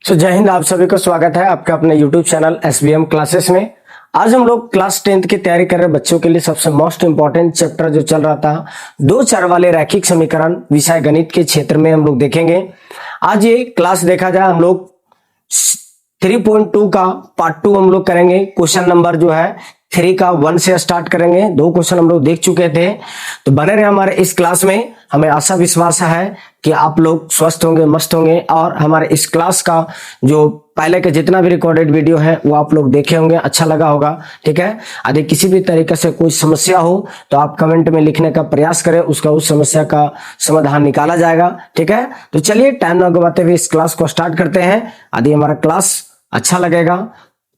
जय हिंद। आप सभी को स्वागत है आपका अपने YouTube चैनल SBM क्लासेस में। आज हम लोग क्लास 10th की तैयारी कर रहे बच्चों के लिए सबसे मोस्ट इंपॉर्टेंट चैप्टर जो चल रहा था दो चर वाले रैखिक समीकरण विषय गणित के क्षेत्र में हम लोग देखेंगे। आज ये क्लास देखा जाए हम लोग 3.2 का पार्ट 2 हम लोग करेंगे। क्वेश्चन नंबर जो है 3 का 1 से स्टार्ट करेंगे। दो क्वेश्चन हम लोग देख चुके थे, तो बने रहे हमारे इस क्लास में। हमें आशा विश्वास है कि आप लोग स्वस्थ होंगे, मस्त होंगे, और हमारे इस क्लास का जो पहले का जितना भी रिकॉर्डेड वीडियो है वो आप लोग देखे होंगे, अच्छा लगा होगा। ठीक है, यदि किसी भी तरीके से कोई समस्या हो तो आप कमेंट में लिखने का प्रयास करें, उसका उस समस्या का समाधान निकाला जाएगा। ठीक है, तो चलिए टाइम ना गवाते हुए इस क्लास को स्टार्ट करते हैं। यदि हमारा क्लास अच्छा लगेगा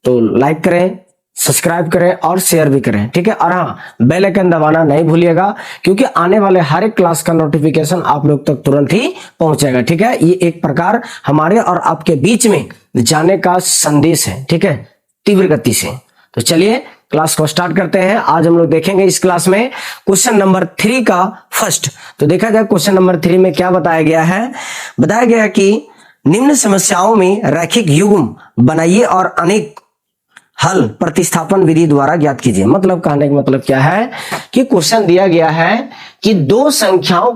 तो लाइक करें, सब्सक्राइब करें और शेयर भी करें। ठीक है, और हाँ, बेल आइकन दबाना नहीं भूलिएगा, क्योंकि आने वाले हर एक क्लास का नोटिफिकेशन आप लोग तक तुरंत ही पहुंचेगा। ठीक है, ये एक प्रकार हमारे और आपके बीच में जाने का संदेश है। ठीक है, तीव्र गति से। तो चलिए क्लास को स्टार्ट करते हैं। आज हम लोग देखेंगे इस क्लास में क्वेश्चन नंबर 3 का फर्स्ट। तो देखा जाए क्वेश्चन नंबर 3 में क्या बताया गया है। बताया गया कि निम्न समस्याओं में रैखिक युग्म बनाइए और अनेक हल प्रतिस्थापन विधि द्वारा ज्ञात कीजिए। मतलब कहने का मतलब क्या है कि क्वेश्चन दिया गया है कि दो संख्याओं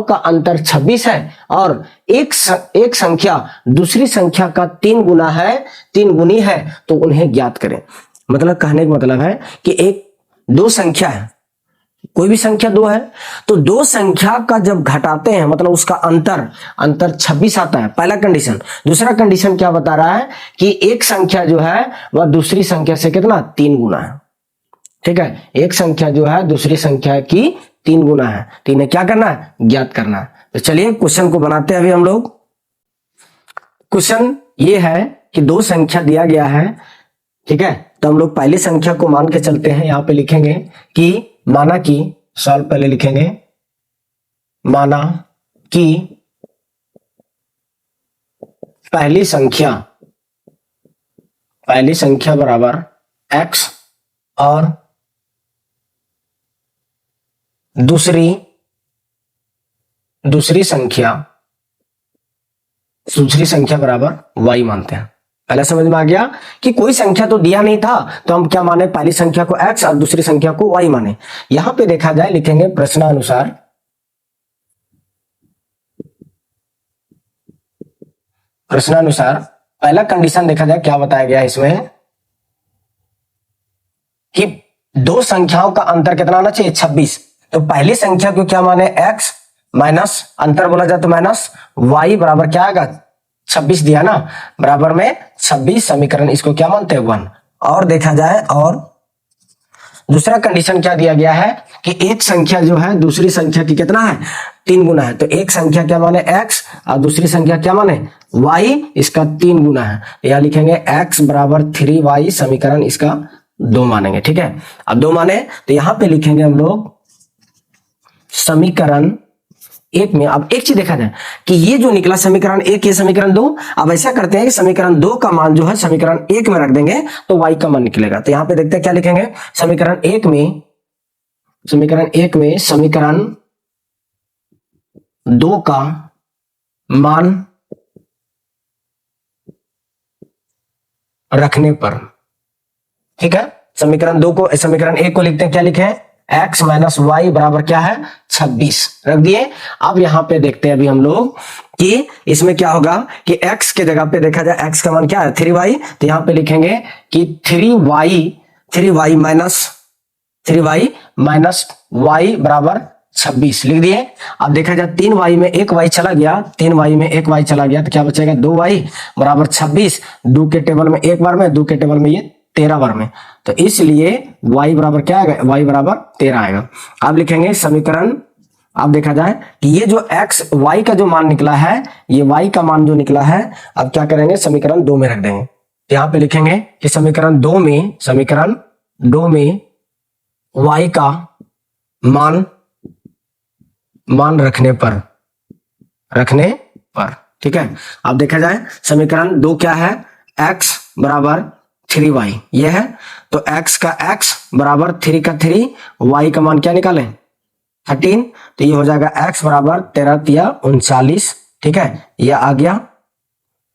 का अंतर 26 है और एक संख्या दूसरी संख्या का 3 गुना है, 3 गुनी है, तो उन्हें ज्ञात करें। मतलब कहने का मतलब है कि दो संख्या है, कोई भी संख्या दो है, तो दो संख्या का जब घटाते हैं मतलब उसका अंतर 26 आता है, पहला कंडीशन। दूसरा कंडीशन क्या बता रहा है कि एक संख्या जो है वह दूसरी संख्या से कितना 3 गुना है। ठीक है, एक संख्या जो है दूसरी संख्या की 3 गुना है, तो इन्हें क्या करना है, ज्ञात करना है। तो चलिए क्वेश्चन को बनाते हैं अभी हम लोग। क्वेश्चन ये है कि दो संख्या दिया गया है। ठीक है, तो हम लोग पहली संख्या को मान के चलते हैं। यहां पे लिखेंगे कि माना कि सॉल्व पहले लिखेंगे, माना कि पहली संख्या बराबर x और दूसरी संख्या बराबर y मानते हैं। पहले समझ में आ गया कि कोई संख्या तो दिया नहीं था, तो हम क्या माने, पहली संख्या को x और दूसरी संख्या को y माने। यहां पे देखा जाए लिखेंगे प्रश्नानुसार पहला कंडीशन देखा जाए क्या बताया गया इसमें कि दो संख्याओं का अंतर कितना आना चाहिए, 26। तो पहली संख्या को क्या माने, x माइनस अंतर बोला जाए तो माइनस y बराबर क्या आएगा, 26 दिया ना, बराबर में 26 समीकरण इसको क्या मानते हैं, 1। और देखा जाए, और दूसरा कंडीशन क्या दिया गया है कि एक संख्या जो है दूसरी संख्या की कितना है, 3 गुना है। तो एक संख्या क्या माने x और दूसरी संख्या क्या माने y, इसका 3 गुना है। यहां लिखेंगे x बराबर 3y, समीकरण इसका 2 मानेंगे। ठीक है, अब 2 माने तो यहां पे लिखेंगे हम लोग समीकरण 1 में। अब एक चीज देखा जाए कि ये जो निकला समीकरण 1, ये समीकरण 2। अब ऐसा करते हैं कि समीकरण 2 का मान जो है समीकरण 1 में रख देंगे तो y का मान निकलेगा। तो यहां पे देखते हैं क्या लिखेंगे, समीकरण 1 में समीकरण 2 का मान रखने पर। ठीक है, समीकरण 2 को, समीकरण 1 को लिखते हैं, क्या लिखे हैं, x माइनस वाई बराबर क्या है, 26 रख दिए। अब यहां पे देखते हैं अभी हम लोग कि इसमें क्या होगा कि x के जगह पे देखा जाए x का मान क्या है, 3y। तो यहां पे लिखेंगे कि 3y माइनस y बराबर 26 लिख दिए। अब देखा जाए 3y में 1y चला गया, तो क्या बचेगा, 2y बराबर 26। 2 के टेबल में 1 बार में, 2 के टेबल में ये 13 बार में, तो इसलिए y बराबर क्या आएगा, y बराबर 13 आएगा। अब लिखेंगे समीकरण, अब देखा जाए कि ये जो x y का जो मान निकला है, ये y का मान जो निकला है, अब क्या करेंगे, समीकरण 2 में रख देंगे। यहां पे लिखेंगे कि समीकरण 2 में y का मान रखने पर। ठीक है, अब देखा जाए समीकरण 2 क्या है, x बराबर 3y ये है, तो x का x बराबर 3 का 3, y का मान क्या निकालें, 13। तो ये हो जाएगा x बराबर 13 तिया 39। ठीक है, ये आ गया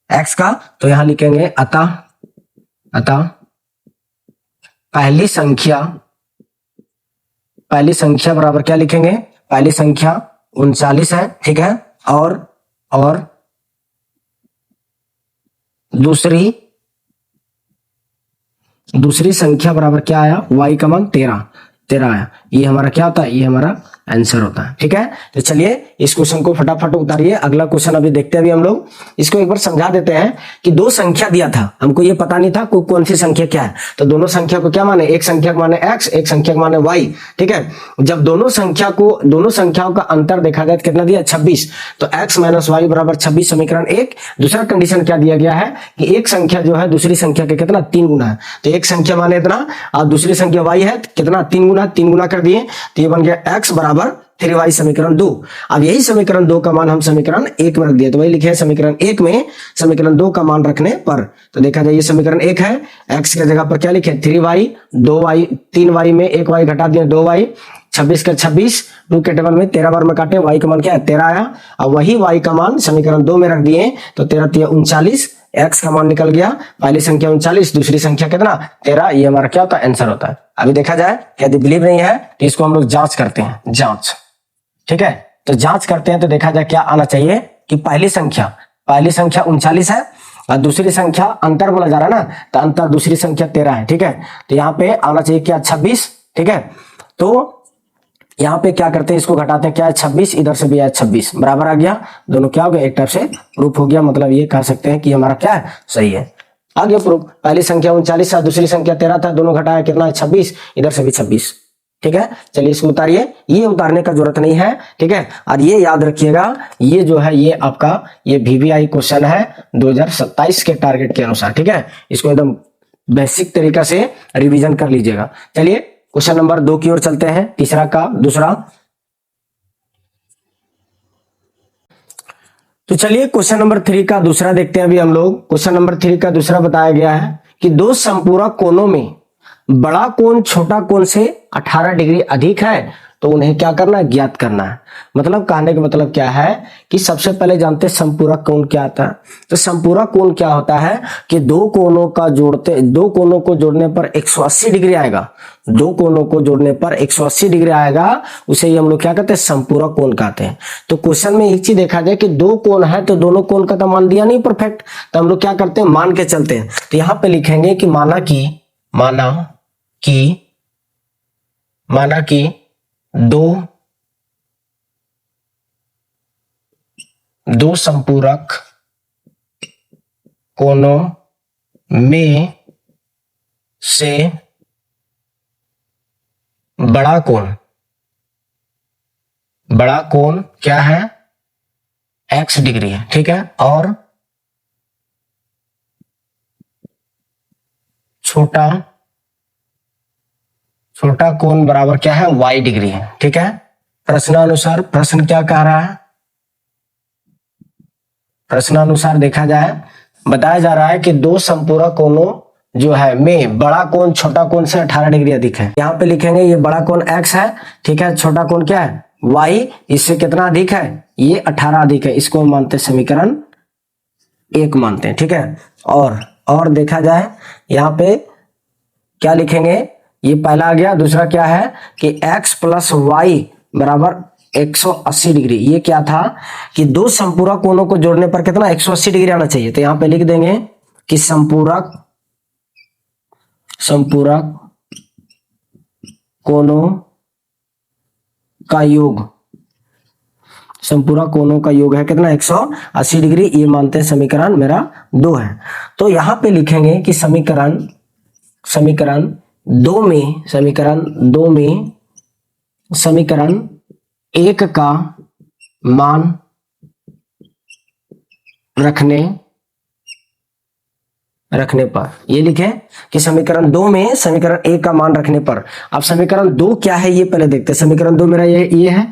x का, तो यहां लिखेंगे अतः पहली संख्या बराबर क्या लिखेंगे, पहली संख्या 39 है, ठीक है, और दूसरी संख्या बराबर क्या आया, y का मान 13 आया। ये हमारा क्या होता है, ये हमारा आंसर होता है, ठीक है। तो चलिए इस क्वेश्चन को फटाफट उतारिए, अगला क्वेश्चन अभी देखते हैं। अभी हम लोग इसको एक बार समझा देते हैं कि दो संख्या दिया था, हमको ये पता नहीं था कौन सी संख्या क्या है, तो दोनों संख्या को क्या माने, एक संख्या को माने x, एक संख्या को माने y, ठीक है। जब दोनों संख्याओं का अंतर देखा जाए तो कितना दिया, 26, तो x माइनस वाई बराबर 26, समीकरण 1। दूसरा कंडीशन क्या दिया गया है कि एक संख्या जो है दूसरी संख्या के कितना 3 गुना है, तो एक संख्या माने इतना और दूसरी संख्या y है कितना 3 गुना कर दिए, तो ये बन गया x बराबर 3y, समीकरण 2। अब यही समीकरण 2 का मान हम समीकरण 1 में रख दिए, तो वही लिखे हैं समीकरण 1 में समीकरण 2 का मान रखने पर, तो देखा जाए ये समीकरण 1 है, x की जगह पर क्या लिखे 3y, 2y, 3y में 1y घटा दिए 2y, 26 का 26, 2 के टेबल में 13 बार में काटे, y का मान क्या है 13 आया, अब वही y का मान समीकरण 2 में रख दिए, तो 13 3 39, x का मान निकल गया, पहली संख्या 39, दूसरी संख्या कितना 13, ये हमारा क्या होता है, आंसर होता है। अभी देखा जाए यदि बिलीव नहीं है तो इसको हम लोग जांच करते हैं, जांच, ठीक है। तो जांच करते हैं तो देखा जाए क्या आना चाहिए कि पहली संख्या 39 है और दूसरी संख्या अंतर बोला जा रहा है ना, तो अंतर दूसरी संख्या 13 है, ठीक है। तो यहाँ पे आना चाहिए क्या 26, ठीक है। तो यहाँ पे क्या करते हैं, इसको घटाते हैं, क्या है 26, इधर से भी है 26, बराबर आ गया, दोनों क्या हो गया, एक टाइप से प्रूफ हो गया, मतलब ये कह सकते हैं कि हमारा क्या है, सही है। आ गया प्रूफ, पहली संख्या 39 था, दूसरी संख्या 13 था, दोनों घटाया कितना है 26, इधर से भी 26, ठीक है। चलिए इसको उतारिए, ये उतारने का जरूरत नहीं है, ठीक है। और ये याद रखिएगा, ये जो है ये आपका ये VVI क्वेश्चन है 2027 के टारगेट के अनुसार, ठीक है। इसको एकदम बेसिक तरीका से रिवीजन कर लीजिएगा। चलिए क्वेश्चन नंबर 2 की ओर चलते हैं, तीसरा का दूसरा। तो चलिए क्वेश्चन नंबर 3 का दूसरा देखते हैं अभी हम लोग। क्वेश्चन नंबर 3 का दूसरा बताया गया है कि दो समपूरक कोणों में बड़ा कोण छोटा कोण से 18 डिग्री अधिक है, तो उन्हें क्या करना है, ज्ञात करना है। मतलब कहने का मतलब क्या है कि सबसे पहले जानते हैं समपूरक कोण क्या आता है। तो समपूरक कोण क्या होता है कि दो कोणों को जोड़ने पर 180 डिग्री आएगा, दो कोणों को जोड़ने पर 180 डिग्री आएगा, उसे ही हम लोग क्या कहते हैं, समपूरक कोण कहते हैं। तो क्वेश्चन में एक चीज देखा जाए कि दो कोण है तो दोनों कोण का तो मान दिया नहीं परफेक्ट, तो हम लोग क्या करते हैं, मान के चलते हैं। तो यहां पे लिखेंगे कि माना कि दो संपूरक कोणों में से बड़ा कोण क्या है, x डिग्री है, ठीक है, और छोटा कोण बराबर क्या है, y डिग्री है, ठीक है। प्रश्नानुसार प्रश्न क्या कह रहा है, प्रश्नानुसार देखा जाए बताया जा रहा है कि दो संपूरक कोणों जो है में बड़ा कोण छोटा कोण से 18 डिग्री अधिक है। यहाँ पे लिखेंगे ये बड़ा कोण x है, ठीक है, छोटा कोण क्या है y, इससे कितना अधिक है, ये 18 अधिक है, इसको मानते समीकरण 1 मानते हैं, ठीक है। और देखा जाए यहाँ पे क्या लिखेंगे, ये पहला आ गया, दूसरा क्या है कि x प्लस वाई बराबर 180 डिग्री। ये क्या था कि दो संपूरक कोणों को जोड़ने पर कितना 180 डिग्री आना चाहिए, तो यहां पे लिख देंगे कि संपूरक कोणों का योग, संपूरक कोणों का योग है कितना 180 डिग्री, ये मानते हैं समीकरण मेरा 2 है। तो यहां पे लिखेंगे कि समीकरण 2 में समीकरण 1 का मान रखने पर, ये लिखे कि समीकरण 2 में समीकरण 1 का मान रखने पर। अब समीकरण 2 क्या है ये पहले देखते हैं। समीकरण 2 मेरा ये है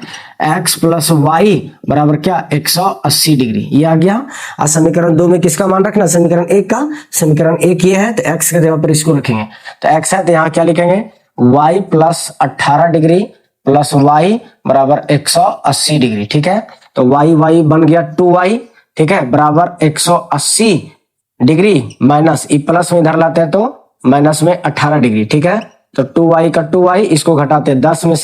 x प्लस वाई बराबर क्या 180 डिग्री, ये आ गया। और समीकरण 2 में किसका मान रखना, समीकरण 1 का, समीकरण 1 ये है तो x के जगह पर इसको रखेंगे, तो x है तो यहाँ क्या लिखेंगे y plus 18 degree plus y बराबर 180 डिग्री, ठीक है। तो y बन गया 2y, ठीक है, बराबर 180 डिग्री माइनस, ये प्लस में इधर लाते हैं तो माइनस में 18 डिग्री। ठीक है, तो 2y का 2y, इसको घटाते हैं 10 में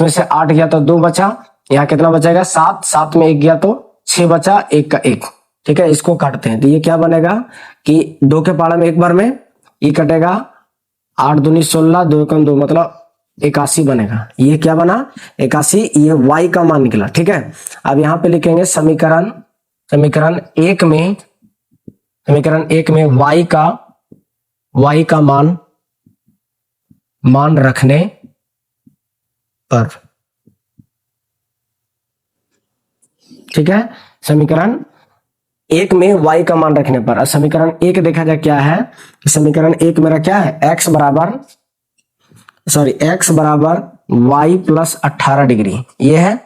से 8 गया तो 2 बचा, यहाँ कितना बचेगा 7, 7 में 1 गया तो 6 बचा, 1 का 1। ठीक है, इसको काटते हैं तो ये क्या बनेगा कि 2 के पाड़ा में एक बार में ये कटेगा, 8 दूनी 16, 2 कम 2 मतलब 81 बनेगा। ये क्या बना 81, ये y का मान निकला। ठीक है, अब यहाँ पे लिखेंगे समीकरण एक में y का मान रखने पर। ठीक है, समीकरण एक में y का मान रखने पर। समीकरण एक देखा जाए क्या है, समीकरण एक मेरा क्या है, x बराबर y प्लस 18 डिग्री ये है।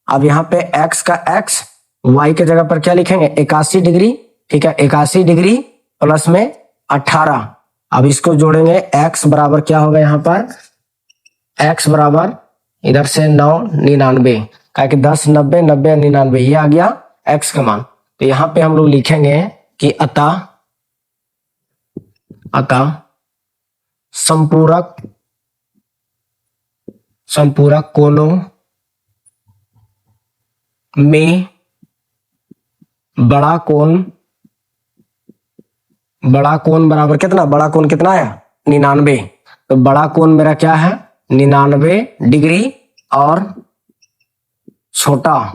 अब यहाँ पे x का x, y के जगह पर क्या लिखेंगे 81 डिग्री। ठीक है, 81 डिग्री प्लस में 18, अब इसको जोड़ेंगे, x बराबर क्या होगा यहाँ पर, x बराबर इधर से 999, क्या कि 10 90 90 99, ये आ गया x का मान। तो यहाँ पे हम लोग लिखेंगे कि अतः संपूरक कोणों में बड़ा कोण बराबर कितना, बड़ा कोण कितना है 99। तो बड़ा कोण मेरा क्या है 99 डिग्री, और छोटा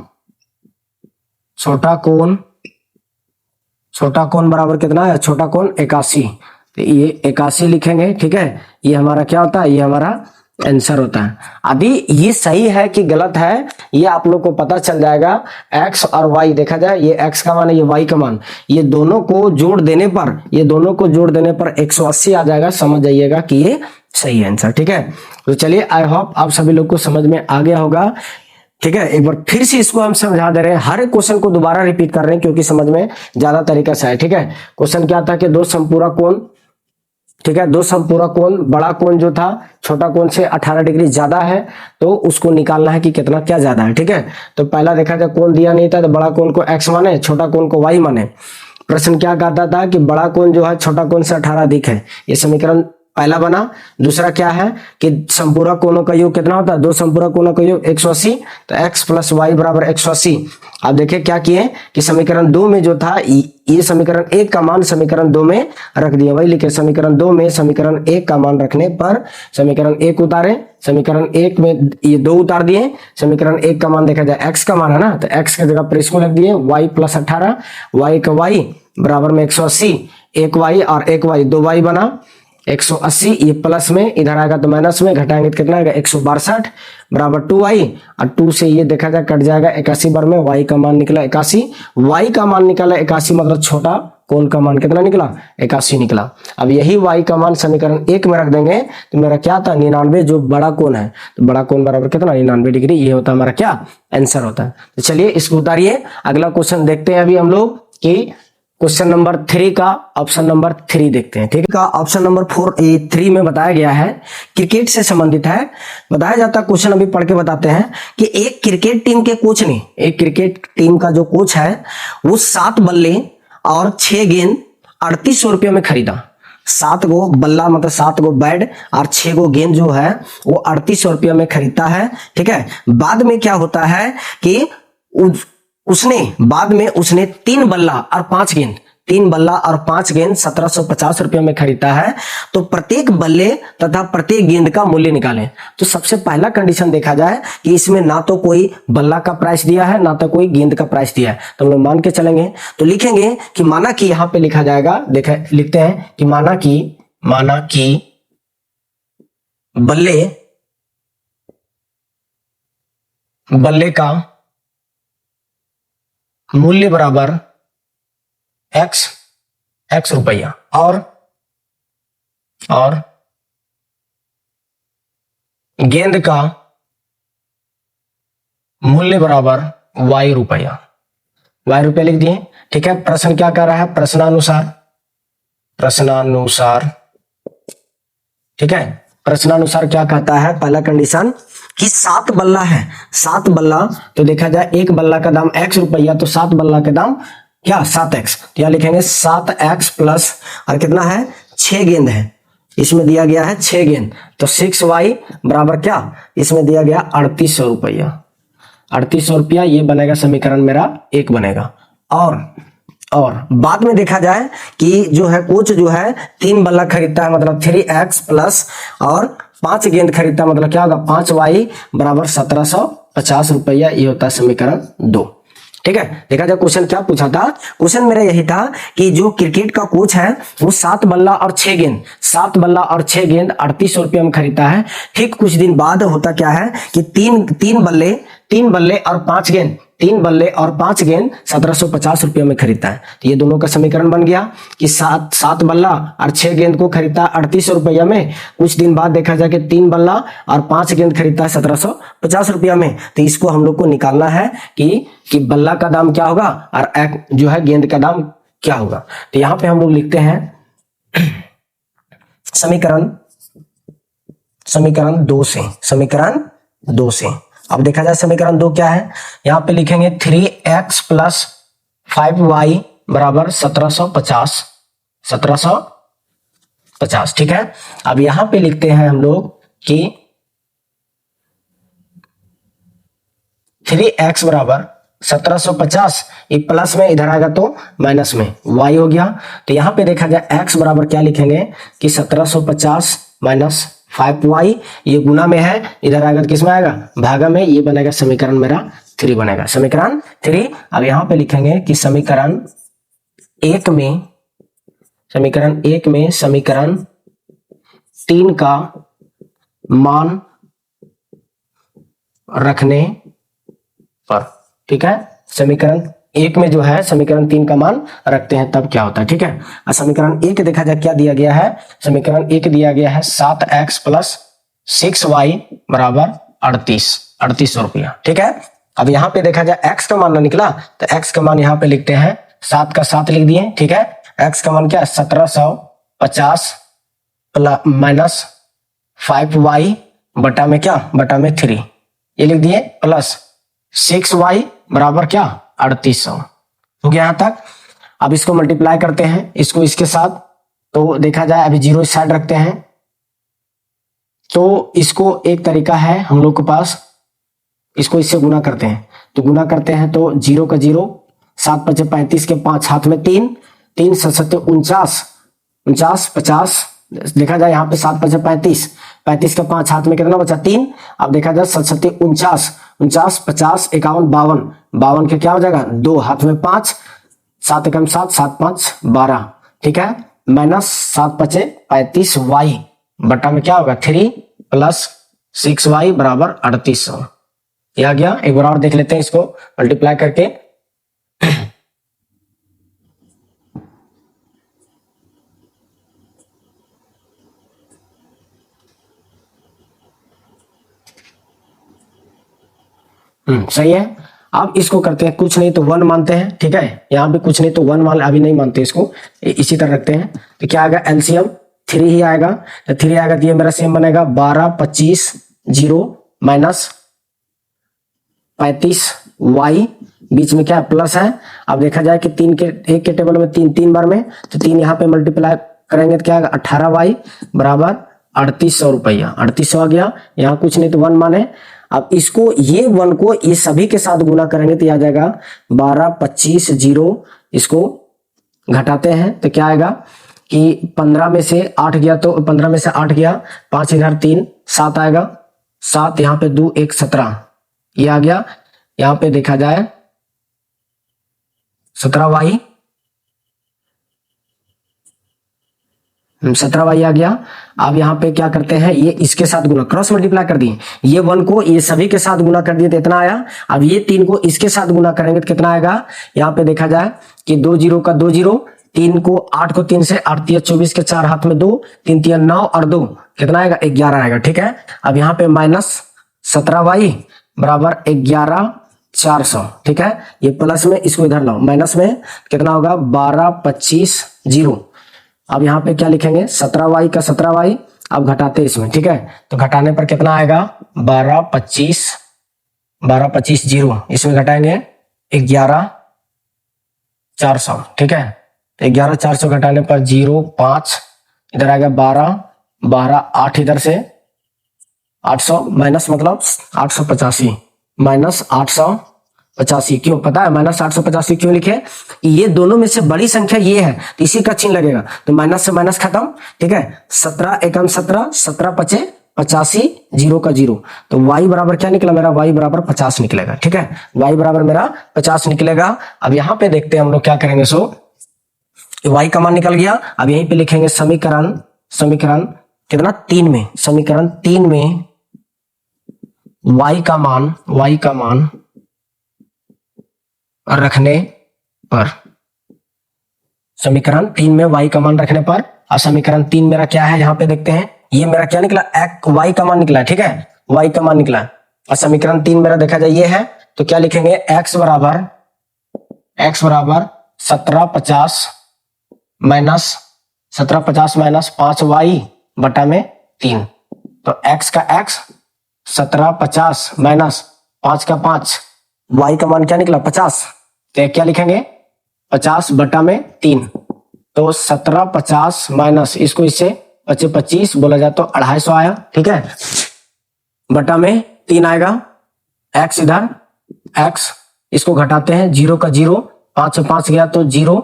कोण बराबर कितना है, छोटा कोण 81। तो ये 81 लिखेंगे। ठीक है, ये हमारा क्या होता है, ये हमारा आंसर होता है। अभी ये सही है कि गलत है ये आप लोग को पता चल जाएगा। x और y देखा जाए, ये x का मान है, ये y का मान, ये दोनों को जोड़ देने पर 180 आ जाएगा। समझ जाइएगा कि ये सही है आंसर। ठीक है, तो चलिए, आई होप आप सभी लोग को समझ में आ गया होगा। ठीक है, एक बार फिर से इसको हम समझा दे रहे हैं, हर क्वेश्चन को दोबारा रिपीट कर रहे हैं क्योंकि समझ में ज्यादा तरीका से है। ठीक है, क्वेश्चन क्या था कि दो समपूरक कोण, ठीक है, दो समपूरक कोण, बड़ा कोण जो था छोटा कोण से 18 डिग्री ज्यादा है, तो उसको निकालना है कि कितना क्या ज्यादा है। ठीक है, तो पहला देखा जाए कोण दिया नहीं था, तो बड़ा कोण को x माने, छोटा कोण को y माने। प्रश्न क्या कहता था कि बड़ा कोण जो है छोटा कोण से 18 अधिक है, ये समीकरण पहला बना। दूसरा क्या है कि संपूरक कोणों का योग कितना होता है, दो संपूरक कोणों का योग 180, तो x प्लस वाई बराबर 180। अब देखिए क्या किए कि समीकरण 2 में जो था, ये समीकरण 1 का मान समीकरण 2 में रख दिया। वही लिखे समीकरण 2 में समीकरण 1 का मान रखने पर समीकरण 1 उतारे, समीकरण 1 में ये 2 उतार दिए, समीकरण 1 का मान देखा जाए x का मान है ना, तो x की जगह पर इसको लग दिए y प्लस 18, y का y बराबर में 180, एक y और एक y, 2y बना 180, ये प्लस में इधर आएगा तो माइनस में, घटाएंगे तो कितना आएगा 162 बराबर 2y, और 2 से ये देखा जाए कट जाएगा 81 बार में, y का मान निकला 81, y का मान निकला 81 मतलब छोटा कोण का मान कितना निकला 81 निकला। अब यही y का मान समीकरण 1 में रख देंगे तो मेरा क्या था 99, जो बड़ा कोण है, तो बड़ा कोण बराबर कितना 99 डिग्री, ये होता है हमारा क्या आंसर होता है। तो चलिए इसको उतारिए, अगला क्वेश्चन देखते हैं अभी हम लोग कि क्वेश्चन नंबर 3 का ऑप्शन नंबर 3 देखते हैं। ठीक है, ऑप्शन नंबर 3 में बताया गया है, क्रिकेट से संबंधित है। बताया जाता है, क्वेश्चन अभी पढ़ के बताते हैं कि एक क्रिकेट टीम के कोच ने, एक क्रिकेट टीम का जो कोच है वो 7 बल्ले और 6 गेंद 3800 रुपये में खरीदा। 7 गो बल्ला मतलब 7 गो बैट और 6 गो गेंद जो है वो 3800 रुपये में खरीदता है। ठीक है, बाद में क्या होता है कि उसने 3 बल्ला और 5 गेंद 1750 रुपये में खरीदता है। तो प्रत्येक बल्ले तथा प्रत्येक गेंद का मूल्य निकालें। तो सबसे पहला कंडीशन देखा जाए कि इसमें ना तो कोई बल्ला का प्राइस दिया है ना तो कोई गेंद का प्राइस दिया है, तो हम लोग मान के चलेंगे। तो लिखेंगे कि माना कि यहां पे लिखा जाएगा, लिखते हैं कि माना कि बल्ले का मूल्य बराबर x रुपया और गेंद का मूल्य बराबर y रुपया लिख दिए। ठीक है, प्रश्न क्या कर रहा है, प्रश्नानुसार। ठीक है, प्रश्नानुसार क्या कहता है, पहला कंडीशन कि 7 बल्ला है, 7 बल्ला, तो देखा जाए एक बल्ला का दाम x रुपया, तो 7 बल्ला का दाम क्या 7x, तो यहां लिखेंगे 7x प्लस, और कितना है 6 गेंद है, इसमें दिया गया है 6 गेंद, तो 6y बराबर क्या, इसमें दिया गया 3800 रुपया, 3800 रुपया, ये बनेगा समीकरण मेरा 1 बनेगा। और बाद में देखा जाए कि जो है कोच जो है 3 बल्ला खरीदता है, मतलब 3x प्लस और 5 गेंद खरीदता है, मतलब क्या होगा 5y बराबर 1750 रुपया, ये होता है समीकरण 2। ठीक है, देखा जाए क्वेश्चन क्या पूछा था, क्वेश्चन मेरा यही था कि जो क्रिकेट का कोच है वो 7 बल्ला और 6 गेंद, 7 बल्ला और 6 गेंद 3800 रुपये में खरीदता है। ठीक कुछ दिन बाद होता क्या है कि तीन बल्ले और 5 गेंद, 3 बल्ले और 5 गेंद 1750 रुपये में खरीदता है। तो ये दोनों का समीकरण बन गया कि 7 बल्ला और 6 गेंद को खरीदता है 3800 रुपया में, कुछ दिन बाद देखा जाए कि 3 बल्ला और 5 गेंद खरीदता है 1750 रुपया में। तो इसको हम लोग को निकालना है कि बल्ला का दाम क्या होगा और जो है गेंद का दाम क्या होगा। तो यहां पे हम लोग लिखते हैं समीकरण 2 से। अब देखा जाए समीकरण 2 क्या है, यहां पे लिखेंगे 3x प्लस 5y बराबर 1750। ठीक है, अब यहां पे लिखते हैं हम लोग कि 3x बराबर 1750, ये प्लस में इधर आएगा तो माइनस में y हो गया। तो यहां पे देखा जाए x बराबर क्या लिखेंगे कि 1750 माइनस 5y, ये गुना में है, इधर आएगा तो किसमें आएगा भागा में, ये बनेगा समीकरण मेरा 3 बनेगा, समीकरण 3। अब यहां पे लिखेंगे कि समीकरण 1 में समीकरण 3 का मान रखने पर, ठीक है, समीकरण 1 में जो है समीकरण 3 का मान रखते हैं तब क्या होता है। ठीक है, और समीकरण 1 देखा जाए क्या दिया गया है, समीकरण 1 दिया गया है 7x प्लस 6y बराबर 3800 रुपया। ठीक है, अब यहां पे देखा जाए x का मान ना निकला, तो x का मान यहां पे लिखते हैं 7 का 7 लिख दिए। ठीक है, x का मान क्या है 1750 माइनस 5y बटा में क्या, बटा में 3, ये लिख दिए, प्लस 6y बराबर क्या 3800 हो गया यहां तक। अब इसको मल्टीप्लाई करते हैं, इसको इसके साथ, तो देखा जाए अभी 0 इस साइड रखते हैं, तो इसको एक तरीका है हम लोग के पास, इसको इससे गुना करते हैं, तो गुना करते हैं तो 0 का 0, 7 5 35 के 5 हाथ में 3, 3 7 49, 50, देखा जाए यहाँ पे 7 5 35, 35 का 5 हाथ में कितना बचा 3। अब देखा जाए 7 7 49, 50 51 52 के क्या हो जाएगा 2 हाथ में 5, 7 एकम 7, 7 5 12। ठीक है, माइनस 7 5 35 y बटा में क्या होगा 3 प्लस 6y बराबर 3800, ये आ गया। एक बार और देख लेते हैं इसको मल्टीप्लाई करके, सही है। अब इसको करते हैं, कुछ नहीं तो 1 मानते हैं। ठीक है, यहाँ पे कुछ नहीं तो 1 मान, अभी नहीं मानते इसको, इसी तरह रखते हैं। तो क्या आएगा एलसीएम 3 ही आएगा, तो 3 आएगा तो ये मेरा सेम बनेगा 12 25 0 माइनस 35 y, बीच में क्या है प्लस है। अब देखा जाए कि 3 के एक के टेबल में 3 बार में, तो 3 यहाँ पे मल्टीप्लाई करेंगे तो क्या आएगा 18y बराबर 3800 रुपया, 3800 आ गया। यहाँ कुछ नहीं तो 1 माने। अब इसको ये 1 को ये सभी के साथ गुना करेंगे तो आ जाएगा 12 25 0, इसको घटाते हैं तो क्या आएगा कि 15 में से 8 गया, तो 15 में से 8 गया, 5 इधर 3 7 आएगा, 7 यहाँ पे 2 1 17, ये आ गया। यहाँ पे देखा जाए 17y, 17y आ गया। अब यहाँ पे क्या करते हैं, ये इसके साथ गुना, क्रॉस मल्टीप्लाई कर दिए, ये 1 को ये सभी के साथ गुना कर दिए तो इतना आया। अब ये 3 को इसके साथ गुना करेंगे तो कितना आएगा, यहाँ पे देखा जाए कि 2 0 का 2 0, 3 को 8 को 3 से, 8 3 24 के 4 हाथ में 2, 3 3 9 और 2 कितना आएगा 11 आएगा। ठीक है, अब यहाँ पे माइनस 17y बराबर 11 400। ठीक है, ये प्लस में इसको इधर लाओ, माइनस में कितना होगा 12 25 0। अब यहाँ पे क्या लिखेंगे 17y का 17y अब घटाते इसमें, ठीक है। तो घटाने पर कितना आएगा, 12 25, 12 25 जीरो, इसमें घटाएंगे 11 400, ठीक है। तो 11 400 घटाने पर 0 5, इधर आएगा 12 12 8, इधर से 800 माइनस, मतलब 885 माइनस 885। क्यों पता है माइनस 885 क्यों लिखे? ये दोनों में से बड़ी संख्या ये है तो इसी का चिन्ह लगेगा, तो माइनस से माइनस खत्म, ठीक है। 17 एकम 17, 17 पचे 85, जीरो का जीरो, तो y बराबर क्या निकला मेरा, y बराबर 50 निकलेगा, ठीक है। y बराबर मेरा 50 निकलेगा। अब यहाँ पे देखते हैं हम लोग क्या करेंगे। सो y का मान निकल गया। अब यहीं पे लिखेंगे समीकरण, समीकरण कितना 3 में, समीकरण 3 में y का मान रखने पर, समीकरण 3 में y का मान रखने पर, अब समीकरण 3 मेरा क्या है यहाँ पे देखते हैं। ये मेरा क्या निकला, y का मान निकला, ठीक है, y का मान निकला। और समीकरण 3 मेरा देखा जाए ये है, तो क्या लिखेंगे, x बराबर 1750 माइनस 1750 माइनस 5y बटा में 3। तो x का x 1750 माइनस 5 का 5, y का मान क्या निकला 50, तो क्या लिखेंगे 50 बटा में 3। तो 1750 माइनस इसको इससे 25 बोला जाए तो 250 आया, ठीक है, बटा में 3 आएगा। x इधर, x इसको घटाते हैं, 0 का 0, 5 से 5 गया तो 0।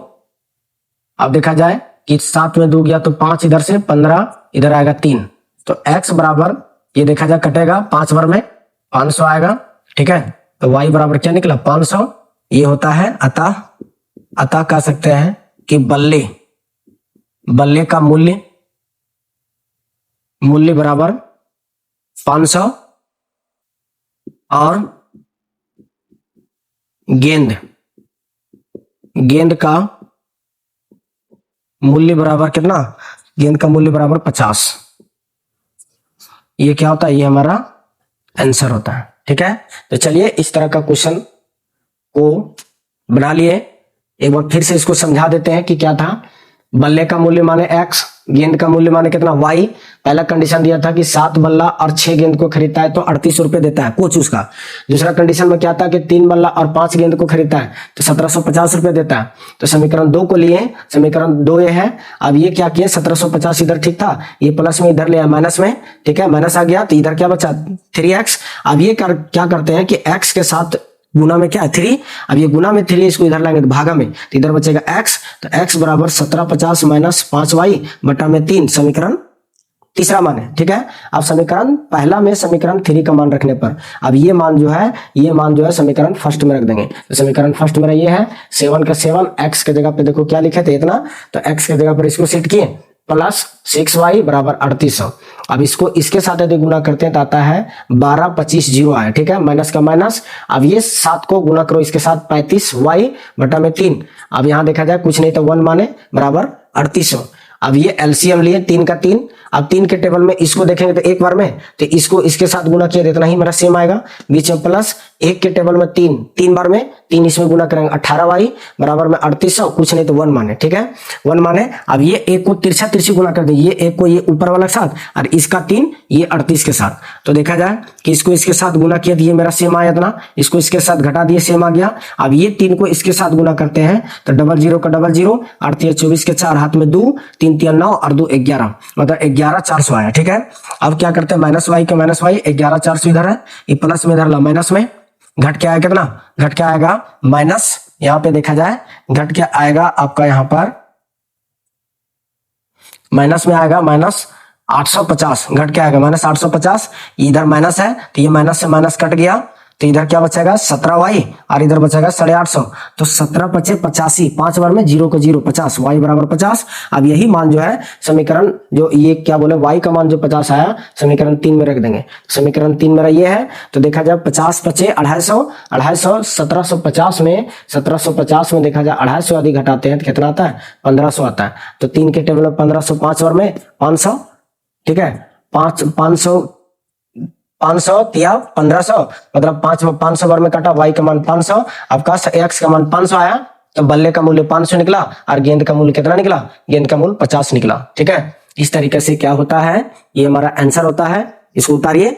अब देखा जाए कि 7 में 2 गया तो 5, इधर से 15, इधर आएगा 3। तो x बराबर ये देखा जाए कटेगा 5 बार में 500 आएगा, ठीक है। तो y बराबर क्या निकला 500, ये होता है। अतः कह सकते हैं कि बल्ले का मूल्य बराबर 500 और गेंद का मूल्य बराबर कितना, गेंद का मूल्य बराबर 50। ये क्या होता है, ये हमारा आंसर होता है, ठीक है। तो चलिए इस तरह का क्वेश्चन को बना लिए। एक बार फिर से इसको समझा देते हैं कि क्या था। बल्ले का मूल्य माने x, गेंद का मूल्य माने कितना y। पहला कंडीशन दिया था कि 7 बल्ला और 6 गेंद को खरीदता है तो 38 रुपए देता है कोच उसका। दूसरा कंडीशन में क्या था कि 3 बल्ला और 5 गेंद को खरीदता है तो 1750 रुपए देता है। तो समीकरण 2 को लिए, समीकरण 2 ये है। अब ये क्या किया, 1750 इधर ठीक था, ये प्लस में इधर ले आया माइनस में, ठीक है, माइनस आ गया तो इधर क्या बचा 3x। अब ये क्या करते हैं कि x के साथ गुना में क्या है 3, अब ये गुना में 3, इसको इधर लाएंगे तो भागा में, तो इधर बचेगा x। तो x बराबर 1750 माइनस 5y बटा में 3, समीकरण तीसरा मान है, ठीक है। अब समीकरण पहला में समीकरण 3 का मान रखने पर, अब ये मान जो है समीकरण फर्स्ट में रख देंगे। तो समीकरण फर्स्ट मेरा ये है 7 का 7, x के जगह पे देखो क्या लिखे थे इतना, तो x के जगह पर इसको सेट किए प्लस 6y बराबर 3800। अब इसको इसके साथ यदि गुना करते हैं तो आता है 12 25 जीरो आया, ठीक है, माइनस का माइनस। अब ये 7 को गुना करो इसके साथ 35y बटा में 3। अब यहां देखा जाए कुछ नहीं तो 1 माने बराबर 3800। अब ये एलसीएम लिए 3 का 3, अब 3 के टेबल में इसको देखेंगे तो एक बार में, तो इसको इसके साथ गुना किया तो इतना ही मेरा सेम आएगा, बीच में प्लस 1 के टेबल में 3, 3 बार में 3 इसमें गुना करेंगे 18y बराबर में 3800, कुछ नहीं तो 1 माने, ठीक है, 1 माने। अब ये एक को तिरछा तिरछी गुना कर देंगे, ये एक को ये ऊपर वाला के साथ और इसका 3 ये 38 के साथ। तो देखा जाए कि इसको इसके साथ गुना किया तो ये मेरा सेम आया इतना, इसको इसके साथ घटा दिए सेम आ गया। अब ये 3 को इसके साथ गुना करते हैं तो 00 का 00, 8 24 के 4 हाथ में 2, 3 3 9 और 2 11, मतलब 11 400 आया, ठीक है। अब क्या करते हैं माइनस वाई का माइनस वाई, 11 400 इधर है, ये प्लस में इधर ला माइनस में, घट के आएगा कितना, घट के आएगा माइनस, यहां पे देखा जाए घट के आएगा आपका यहां पर माइनस में आएगा माइनस 850, घट के आएगा माइनस 850, इधर माइनस है तो ये माइनस से माइनस कट गया तो इधर क्या बचेगा 17y और इधर बचेगा 850। तो 17 पचे 85, 5 बार में 0 को 0 50, y बराबर 50। अब यही मान जो है समीकरण जो ये क्या बोले y का मान जो 50 आया समीकरण 3 में रख देंगे। समीकरण 3 मेरा ये है, तो देखा जाए 50 पचे 250, 1750 में 1750 में देखा जाए 250 आदि घटाते हैं तो कितना आता है 1500 आता है। तो 3 के टेबल में 1500, 5 बार में 500, ठीक है, 500 या 1500, मतलब 500 बार में काटा, y का मान 500, आपका x का मान 500 आया, तो बल्ले का मूल्य 500 निकला और गेंद का मूल्य कितना निकला, गेंद का मूल्य 50 निकला, ठीक है। इस तरीके से क्या होता है, ये हमारा आंसर होता है। इसको उतारिए,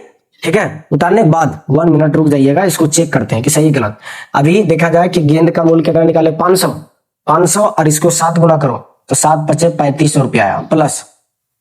ठीक है। उतारने के बाद 1 मिनट रुक जाइएगा, इसको चेक करते हैं कि सही गलत। अभी देखा जाए कि गेंद का मूल्य कितना निकाले, 500 और इसको 7 गुना करो तो 7 पचे 3500 रुपया आया, प्लस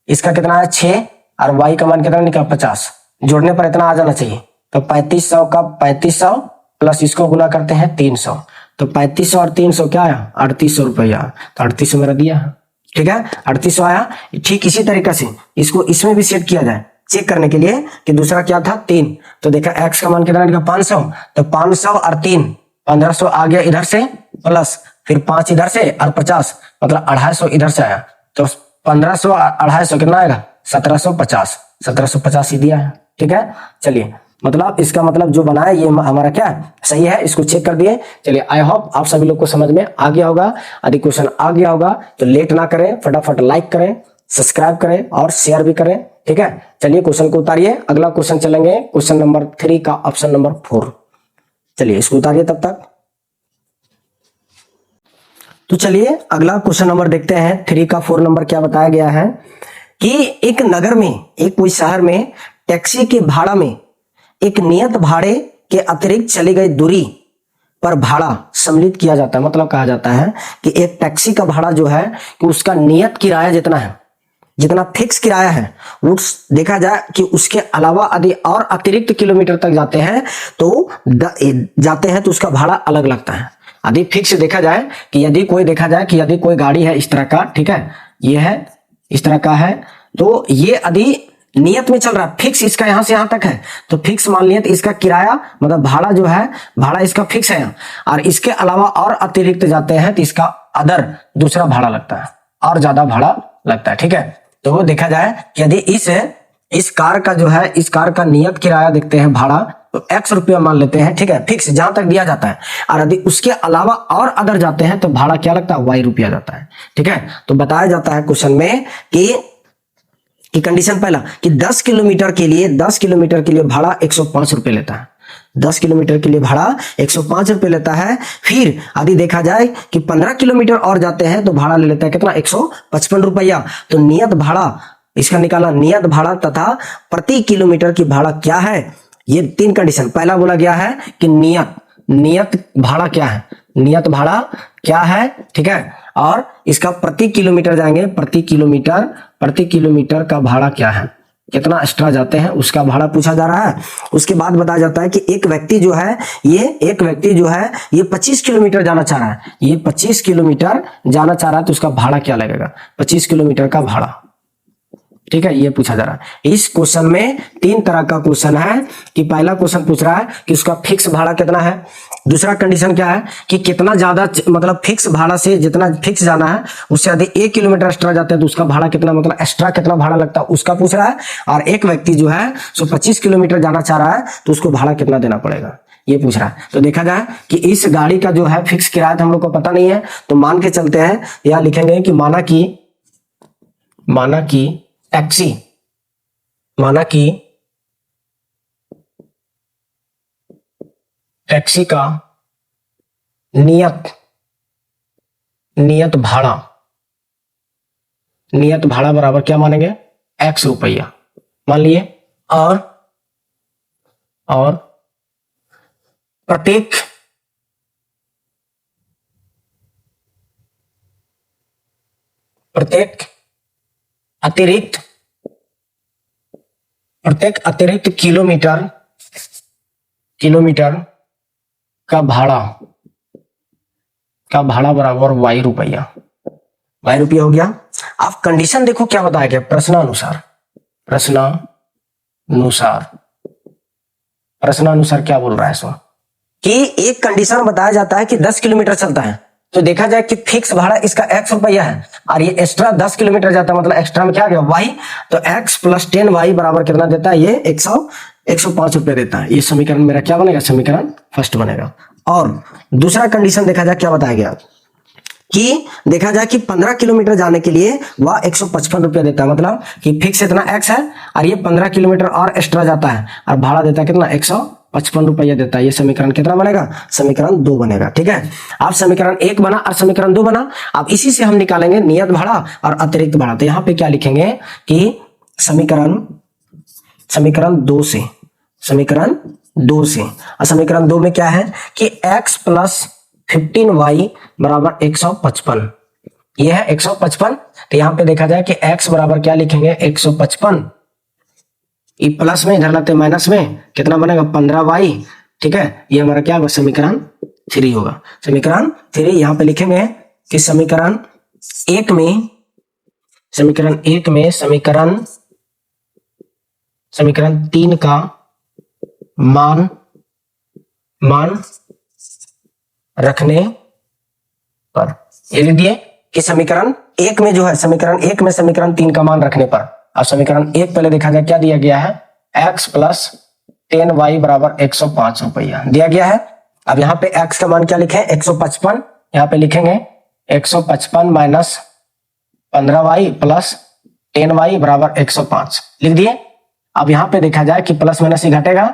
इसका कितना है 6 और वाई का मान कितना निकला 50, जोड़ने पर इतना आ जाना चाहिए। तो 3500 का 3500 प्लस इसको गुना करते हैं 300, तो 3500 और 300 क्या आया 3800 रुपया, तो 3800 मेरा दिया है, ठीक है। 3800 आया। ठीक इसी तरीके से इसको इसमें भी सेट किया जाए चेक करने के लिए कि दूसरा क्या था 3, तो देखा x का मान कितना निकला 500, तो 500 और 3 1500 आ गया इधर से, प्लस फिर 5 इधर से और 50 मतलब 250 इधर से आया, तो 1500 और 250 कितना आएगा 1750 ही दिया है, ठीक है। चलिए मतलब इसका मतलब जो बना है ये हमारा क्या सही है, इसको चेक कर दिए। चलिए आई होप आप सभी लोग को समझ में आ गया होगा। यदि क्वेश्चन आ गया होगा तो लेट ना करें, फटाफट लाइक करें, सब्सक्राइब करें और शेयर भी करें, ठीक है। चलिए क्वेश्चन को उतारिए, अगला क्वेश्चन चलेंगे क्वेश्चन नंबर 3 का ऑप्शन नंबर 4। चलिए इसको उतारिए तब तक। तो चलिए अगला क्वेश्चन नंबर देखते हैं 3 का 4 नंबर क्या बताया गया है कि एक नगर में, एक कोई शहर में टैक्सी के भाड़ा में एक नियत भाड़े के अतिरिक्त चली गई दूरी पर भाड़ा सम्मिलित किया जाता है। मतलब कहा जाता है कि एक टैक्सी का भाड़ा जो है कि उसका नियत किराया जितना है, जितना फिक्स किराया है, उस देखा जाए कि उसके अलावा यदि और अतिरिक्त किलोमीटर तक जाते हैं तो उसका भाड़ा अलग लगता है। यदि फिक्स देखा जाए कि यदि कोई गाड़ी है इस तरह का, ठीक है, ये है इस तरह का है, तो ये यदि नियत में चल रहा है, फिक्स इसका यहां से यहां तक है, तो फिक्स मान लिया, तो इसका किराया मतलब भाड़ा जो है, भाड़ा इसका फिक्स है, और इसके अलावा और अतिरिक्त जाते हैं तो इसका अदर दूसरा भाड़ा लगता है, और ज्यादा भाड़ा लगता है, ठीक है। तो देखा जाए कि यदि इस कार का जो है, इस कार का नियत किराया देखते हैं भाड़ा, तो x रुपया मान लेते हैं, ठीक है, फिक्स जहां तक दिया जाता है, और यदि उसके अलावा और अदर जाते हैं तो भाड़ा क्या लगता है y रुपया जाता है, ठीक है। तो बताया जाता है क्वेश्चन में कि कंडीशन पहला कि 10 किलोमीटर के लिए भाड़ा 105 रुपए लेता है, 10 किलोमीटर के लिए भाड़ा 105 रुपए लेता है। फिर यदि देखा जाए कि 15 किलोमीटर और जाते हैं तो भाड़ा ले लेता है कितना 155 रुपया। तो नियत भाड़ा इसका निकाला, नियत भाड़ा तथा प्रति किलोमीटर की भाड़ा क्या है, ये 3 कंडीशन। पहला बोला गया है कि नियत भाड़ा क्या है, नियत भाड़ा क्या है, ठीक है, और इसका प्रति किलोमीटर जाएंगे, प्रति किलोमीटर का भाड़ा क्या है, कितना एक्स्ट्रा जाते हैं उसका भाड़ा पूछा जा रहा है। उसके बाद बताया जाता है कि एक व्यक्ति जो है ये 25 किलोमीटर जाना चाह रहा है, ये 25 किलोमीटर जाना चाह रहा है, तो उसका भाड़ा क्या लगेगा, 25 किलोमीटर का भाड़ा, ठीक है, ये पूछा जा रहा है। इस क्वेश्चन में 3 तरह का क्वेश्चन है कि पहला क्वेश्चन पूछ रहा है कि उसका फिक्स भाड़ा कितना है, दूसरा कंडीशन क्या है कि कितना ज्यादा, मतलब फिक्स भाड़ा से जितना फिक्स जाना है उससे यदि 1 किलोमीटर एक्स्ट्रा जाता है तो उसका भाड़ा कितना, मतलब एक्स्ट्रा कितना भाड़ा लगता है उसका पूछ रहा है। और एक व्यक्ति जो है 25 किलोमीटर जाना चाह रहा है तो उसको भाड़ा कितना देना पड़ेगा, ये पूछ रहा है। तो देखा जाए कि इस गाड़ी का जो है फिक्स किराया तो हम लोग को पता नहीं है, तो मान के चलते हैं, या लिखेंगे कि माना कि टैक्सी का नियत भाड़ा बराबर क्या मानेंगे x रुपया मान लिए, और प्रत्येक अतिरिक्त किलोमीटर का भाड़ा बराबर y रुपया हो गया। अब कंडीशन देखो क्या बताया गया, प्रश्नानुसार क्या बोल रहा है इसमें कि एक कंडीशन बताया जाता है कि 10 किलोमीटर चलता है, तो देखा जाए कि फिक्स भाड़ा इसका x रुपया है, और ये एक्स्ट्रा 10 किलोमीटर जाता है, मतलब एक्स्ट्रा में क्या आ गया y, तो x प्लस 10y बराबर कितना देता है, ये 105 रुपये देता है। ये समीकरण मेरा क्या बनेगा, समीकरण फर्स्ट बनेगा। और दूसरा कंडीशन देखा जाए क्या बताया गया कि देखा जाए कि 15 किलोमीटर जाने के लिए वह 155 रुपया देता है, मतलब कि फिक्स इतना x है और ये 15 किलोमीटर और एक्स्ट्रा जाता है और भाड़ा देता है कितना ₹155 देता है। ये समीकरण कितना बनेगा? समीकरण 2 बनेगा। ठीक है, अब समीकरण 1 बना और समीकरण 2 बना। अब इसी से हम निकालेंगे नियत भाड़ा और अतिरिक्त भाड़ा। तो यहाँ पे क्या लिखेंगे कि समीकरण 2 से और समीकरण 2 में क्या है कि x प्लस 15y बराबर 155, ये है 155। तो यहाँ पे देखा जाए कि x बराबर क्या लिखेंगे? 155, ये प्लस में इधर लाते माइनस में, कितना बनेगा? 15y। ठीक है, ये हमारा क्या होगा? समीकरण 3 होगा। समीकरण 3 यहाँ पे लिखेंगे कि समीकरण 1 में समीकरण 3 का मान रखने पर, ये लिख दिए कि समीकरण 1 में जो है, समीकरण 1 में समीकरण 3 का मान रखने पर। अब समीकरण 1 पहले देखा जाए क्या दिया गया है? x प्लस 10y बराबर 105 रुपया दिया गया है। अब यहाँ पे x का मान क्या लिखे? 155। यहाँ पे लिखेंगे 155 माइनस 15y प्लस 10y बराबर 105 लिख दिए। अब यहाँ पे देखा जाए कि प्लस माइनस ही घटेगा,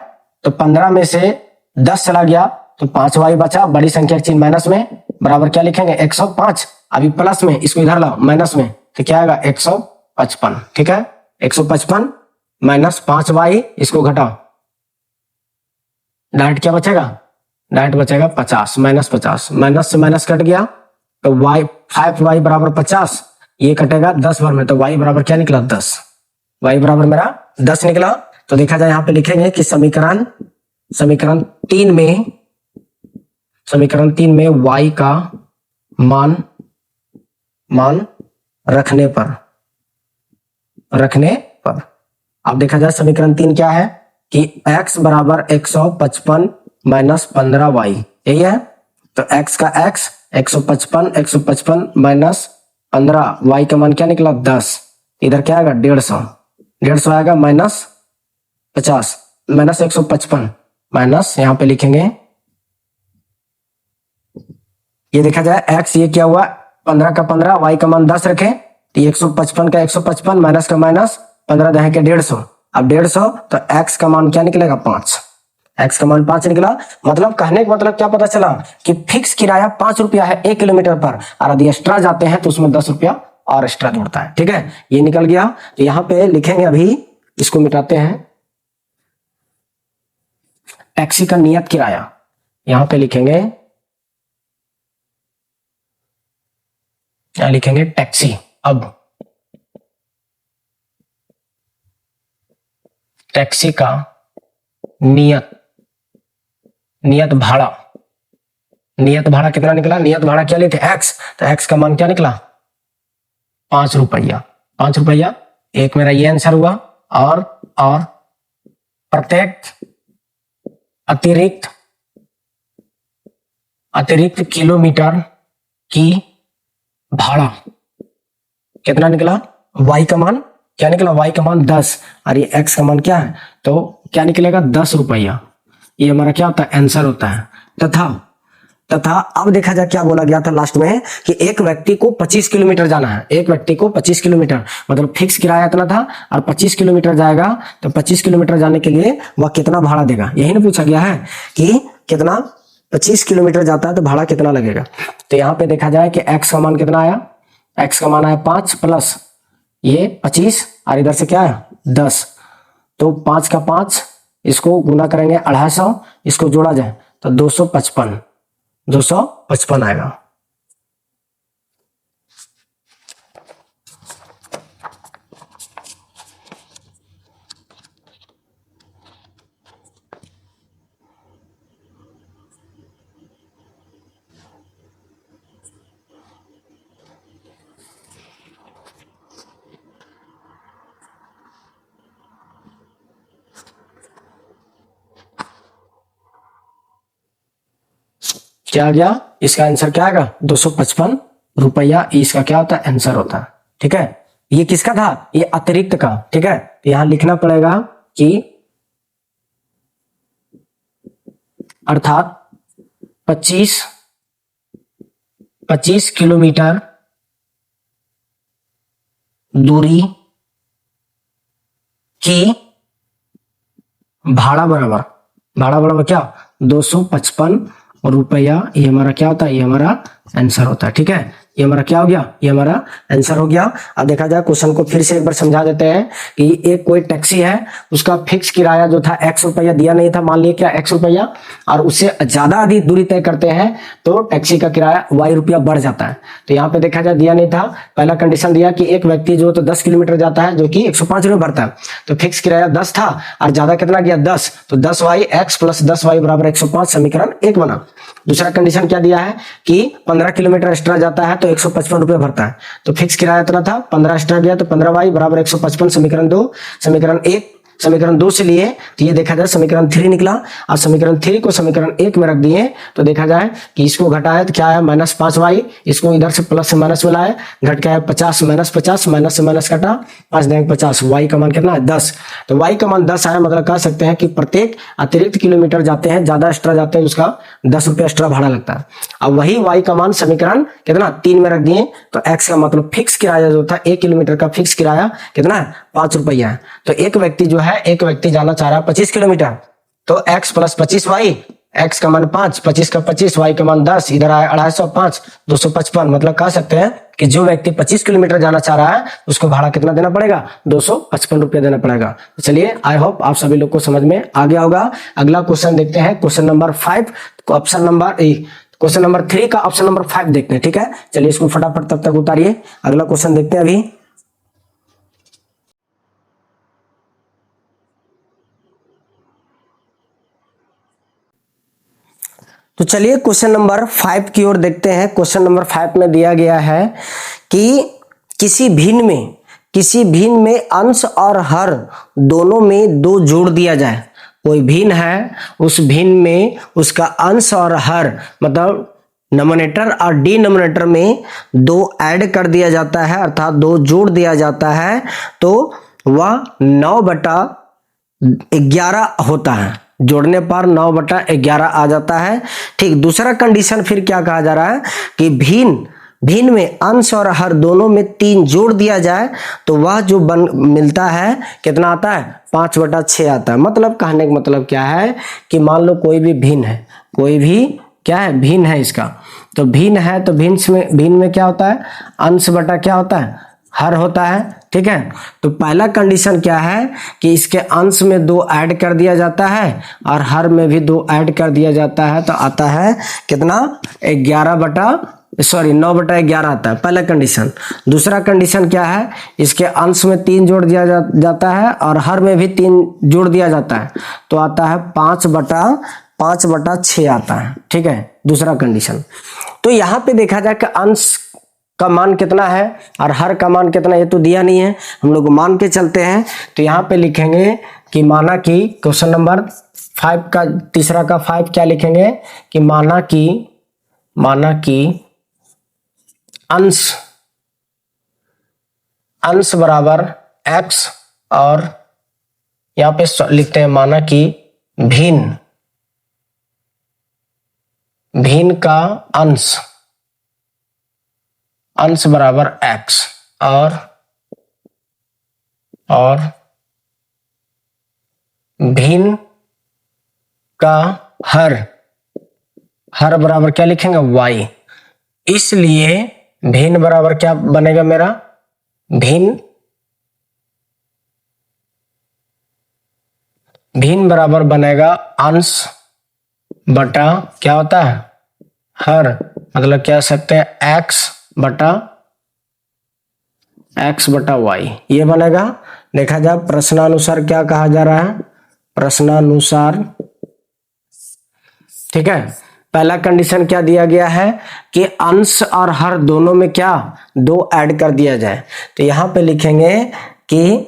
तो 15 में से 10 चला गया तो 5y बचा, बड़ी संख्या चिन्ह माइनस में, बराबर क्या लिखेंगे? 105। अभी प्लस में, इसको इधर लाओ माइनस में, तो क्या आएगा? 155। ठीक है, 155 माइनस 5y, इसको घटाओ, डायरेक्ट क्या बचेगा? डायरेक्ट बचेगा 50, माइनस 50, माइनस से माइनस कट गया तो y 5y बराबर 50, ये कटेगा 10 बार में, तो y बराबर क्या निकला? 10। y बराबर मेरा 10 निकला। तो देखा जाए यहाँ पे लिखेंगे कि समीकरण 3 में y का मान रखने पर अब देखा जाए समीकरण 3 क्या है कि x बराबर 155 माइनस 15y, यही है। तो x का x 155 माइनस 15, y का मान क्या निकला? 10। इधर क्या आएगा? 150 आएगा, माइनस 50 माइनस 155 माइनस, यहाँ पे लिखेंगे, ये देखा जाए x, ये क्या हुआ? 15 का 15, y का मान 10 रखे, तो 155 का 155 माइनस का माइनस, 15 दहे के 150। अब 150, तो x का मान क्या निकलेगा? 5। x का मान 5 निकला। मतलब कहने का मतलब क्या पता चला कि फिक्स किराया 5 रुपया है 1 किलोमीटर पर, और यदि एक्स्ट्रा जाते हैं तो उसमें 10 रुपया और एक्स्ट्रा जुड़ता है। ठीक है, ये निकल गया। तो यहाँ पे लिखेंगे, अभी इसको मिटाते हैं, टैक्सी का नियत किराया। यहाँ पे लिखेंगे, क्या लिखेंगे? टैक्सी। अब टैक्सी का नियत भाड़ा कितना निकला? नियत भाड़ा क्या लिखे? x, तो x का मान क्या निकला? 5 रुपया। एक मेरा ये आंसर हुआ। और प्रत्येक अतिरिक्त किलोमीटर की भाड़ा कितना निकला? y का मान क्या निकला? y का मान 10, और ये x का मान क्या है? तो क्या निकलेगा? 10 रुपया। ये हमारा क्या होता है? आंसर होता है। तथा अब देखा जाए क्या बोला गया था लास्ट में कि एक व्यक्ति को 25 किलोमीटर जाना है। एक व्यक्ति को 25 किलोमीटर, मतलब फिक्स किराया इतना था और 25 किलोमीटर जाएगा, तो 25 किलोमीटर जाने के लिए वह कितना भाड़ा देगा? यही ना पूछा गया है कि कितना 25 किलोमीटर जाता है तो भाड़ा कितना लगेगा। तो यहाँ पे देखा जाए कि x का मान कितना आया? x का मान आया 5 प्लस ये 25, और इधर से क्या है? 10। तो 5 का 5, इसको गुना करेंगे 250, इसको जोड़ा जाए तो 255 आएगा। क्या आ गया? इसका आंसर क्या आएगा? 255 रुपया। इसका क्या होता है? आंसर होता है। ठीक है, ये किसका था? ये अतिरिक्त का। ठीक है, यहां लिखना पड़ेगा कि अर्थात 25 किलोमीटर दूरी की भाड़ा बराबर भाड़ा बराबर क्या 255 रुपया। ये हमारा क्या होता है, ये हमारा आंसर होता है। ठीक है, ये हमारा क्या हो गया, ये हमारा आंसर हो गया। अब देखा जाए क्वेश्चन को फिर से एक बार समझा देते हैं कि एक कोई टैक्सी है, उसका फिक्स किराया जो था x रुपया दिया नहीं था, मान लिया क्या x रुपया, और उससे ज्यादा अधिक दूरी तय करते हैं तो टैक्सी का किराया y रुपया बढ़ जाता है। तो यहाँ पे देखा जाए दिया नहीं था, पहला कंडीशन दिया कि एक व्यक्ति जो तो 10 किलोमीटर जाता है जो कि 105 रुपये भरता है, तो फिक्स किराया 10 था और ज्यादा कितना गया 10, तो 10y x प्लस 10y बराबर 105, समीकरण 1 बना। दूसरा कंडीशन क्या दिया है कि 15 किलोमीटर एक्स्ट्रा जाता है तो 155 रुपये भरता है, तो फिक्स किराया इतना था, 15 एक्स्ट्रा गया तो 15y बराबर 155, समीकरण 2। समीकरण 1 समीकरण 2 से लिए तो ये देखा जाए समीकरण 3 निकला, और समीकरण 3 को समीकरण 1 में रख दिए तो देखा जाए कि इसको घटाए तो क्या है -5y, इसको इधर से प्लस से माइनस मिलाए, घट के आए 50 -50, माइनस से माइनस कटा 5 देंगे 50, y का मान कितना है 10। तो y का मान 10 आया, मतलब कह सकते हैं कि प्रत्येक अतिरिक्त किलोमीटर जाते हैं, ज्यादा एक्स्ट्रा जाते हैं, उसका 10 रुपये एक्स्ट्रा भाड़ा लगता है। अब वही y का मान समीकरण कितना 3 में रख दिए, तो x का मतलब फिक्स किराया जो था 1 किलोमीटर का फिक्स किराया कितना है 5 रुपया है। तो एक व्यक्ति जो है, एक व्यक्ति जाना चाह रहा है 25 किलोमीटर, तो x प्लस 25y, x का मान 5, 25 का 25, y का मान 10, इधर आया 250, 255, मतलब कह सकते हैं कि जो व्यक्ति 25 किलोमीटर जाना चाह रहा है उसको भाड़ा कितना देना पड़ेगा 255 रुपया देना पड़ेगा। तो चलिए, आई होप आप सभी लोग को समझ में आ गया होगा। अगला क्वेश्चन देखते हैं, क्वेश्चन नंबर 5, क्वेश्चन नंबर 3 का ऑप्शन नंबर 5 देखते हैं। ठीक है, चलिए इसको फटाफट तब तक उतारिए, अगला क्वेश्चन देखते हैं अभी। तो चलिए क्वेश्चन नंबर 5 की ओर देखते हैं। क्वेश्चन नंबर 5 में दिया गया है कि किसी भिन्न में अंश और हर दोनों में 2 जोड़ दिया जाए। कोई भिन्न है, उस भिन्न में उसका अंश और हर मतलब नोमिनेटर और डिनोमिनेटर में 2 ऐड कर दिया जाता है, अर्थात 2 जोड़ दिया जाता है, तो वह 9/11 होता है। जोड़ने पर 9/11 आ जाता है। ठीक, दूसरा कंडीशन फिर क्या कहा जा रहा है कि भिन्न में अंश और हर दोनों में 3 जोड़ दिया जाए तो वह जो मिलता है कितना आता है 5/6 आता है। मतलब कहने का मतलब क्या है कि मान लो कोई भी भिन्न है, कोई भी क्या है भिन्न है, इसका तो भिन्न है, तो भिन्न में क्या होता है अंश बटा क्या होता है हर होता है। ठीक है, तो पहला कंडीशन क्या है कि इसके अंश में 2 ऐड कर दिया जाता है और हर में भी 2 ऐड कर दिया जाता है, तो आता है कितना 9/11 आता है, पहला कंडीशन। दूसरा कंडीशन क्या है, इसके अंश में 3 जोड़ दिया जाता है और हर में भी 3 जोड़ दिया जाता है, तो आता है 5/6 आता है। ठीक है, दूसरा कंडीशन। तो यहां पे देखा जाए कि अंश का मान कितना है और हर का मान कितना, ये तो दिया नहीं है, हम लोग मान के चलते हैं। तो यहाँ पे लिखेंगे कि माना कि क्वेश्चन नंबर 5 का तीसरा का 5 क्या लिखेंगे कि माना कि अंश बराबर x, और यहाँ पे लिखते हैं माना कि भिन्न का अंश बराबर x और भिन्न का हर बराबर क्या लिखेंगे y। इसलिए भिन्न बराबर क्या बनेगा मेरा, भिन्न बराबर बनेगा अंश बटा क्या होता है हर, मतलब कह सकते हैं x बटा y, ये बनेगा। देखा जाए प्रश्नानुसार क्या कहा जा रहा है, प्रश्नानुसार। ठीक है, पहला कंडीशन क्या दिया गया है कि अंश और हर दोनों में क्या 2 ऐड कर दिया जाए, तो यहां पे लिखेंगे कि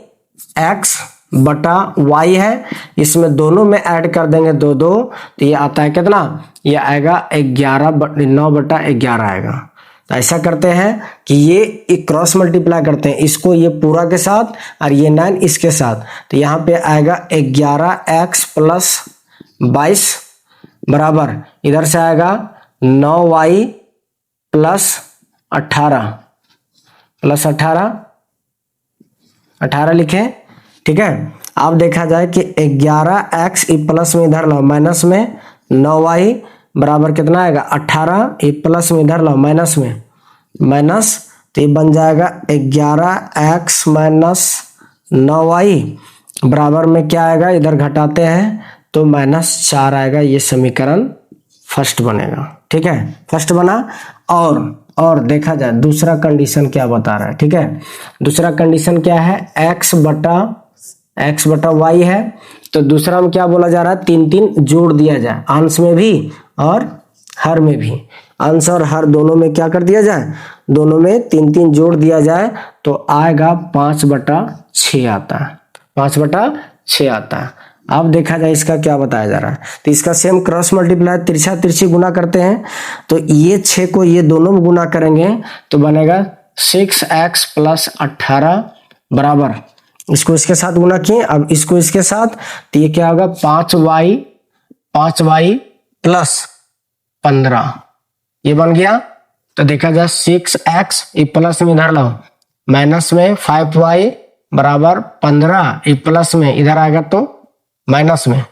x बटा y है, इसमें दोनों में ऐड कर देंगे 2 2, तो ये आता है कितना, ये आएगा 9/11 आएगा। तो ऐसा करते हैं कि ये एक क्रॉस मल्टीप्लाई करते हैं, इसको ये पूरा के साथ और ये 9 इसके साथ, तो यहाँ पे आएगा 11x प्लस 22 बराबर इधर से आएगा 9y प्लस 18 लिखें। ठीक है, अब देखा जाए कि 11x प्लस में इधर लाओ माइनस में 9y बराबर कितना आएगा 18, ये प्लस में इधर लाओ माइनस में माइनस, तो ये बन जाएगा 11x माइनस 9y बराबर में क्या आएगा, इधर घटाते हैं तो -4 आएगा। ये समीकरण फर्स्ट बनेगा। ठीक है, फर्स्ट बना। और देखा जाए दूसरा कंडीशन क्या बता रहा है। ठीक है, दूसरा कंडीशन क्या है, x बटा y है, तो दूसरा में क्या बोला जा रहा है, 3 जोड़ दिया जाए, अंश में भी और हर में भी। अंश और हर दोनों में क्या कर दिया जाए, दोनों में 3 जोड़ दिया जाए तो आएगा 5/6 आता है, 5/6 आता है। अब देखा जाए इसका क्या बताया जा रहा है, तो इसका सेम क्रॉस मल्टीप्लाई तिरछा तिरछी गुना करते हैं, तो ये 6 को ये दोनों में गुना करेंगे तो बनेगा 6x प्लस 18 बराबर, इसको इसके साथ गुना किए, अब इसको इसके साथ, तो ये क्या होगा 5y प्लस 15, ये बन गया। तो देखा जाए 6x ये प्लस में इधर लाओ माइनस में 5y बराबर 15, ये प्लस में इधर आएगा तो माइनस में,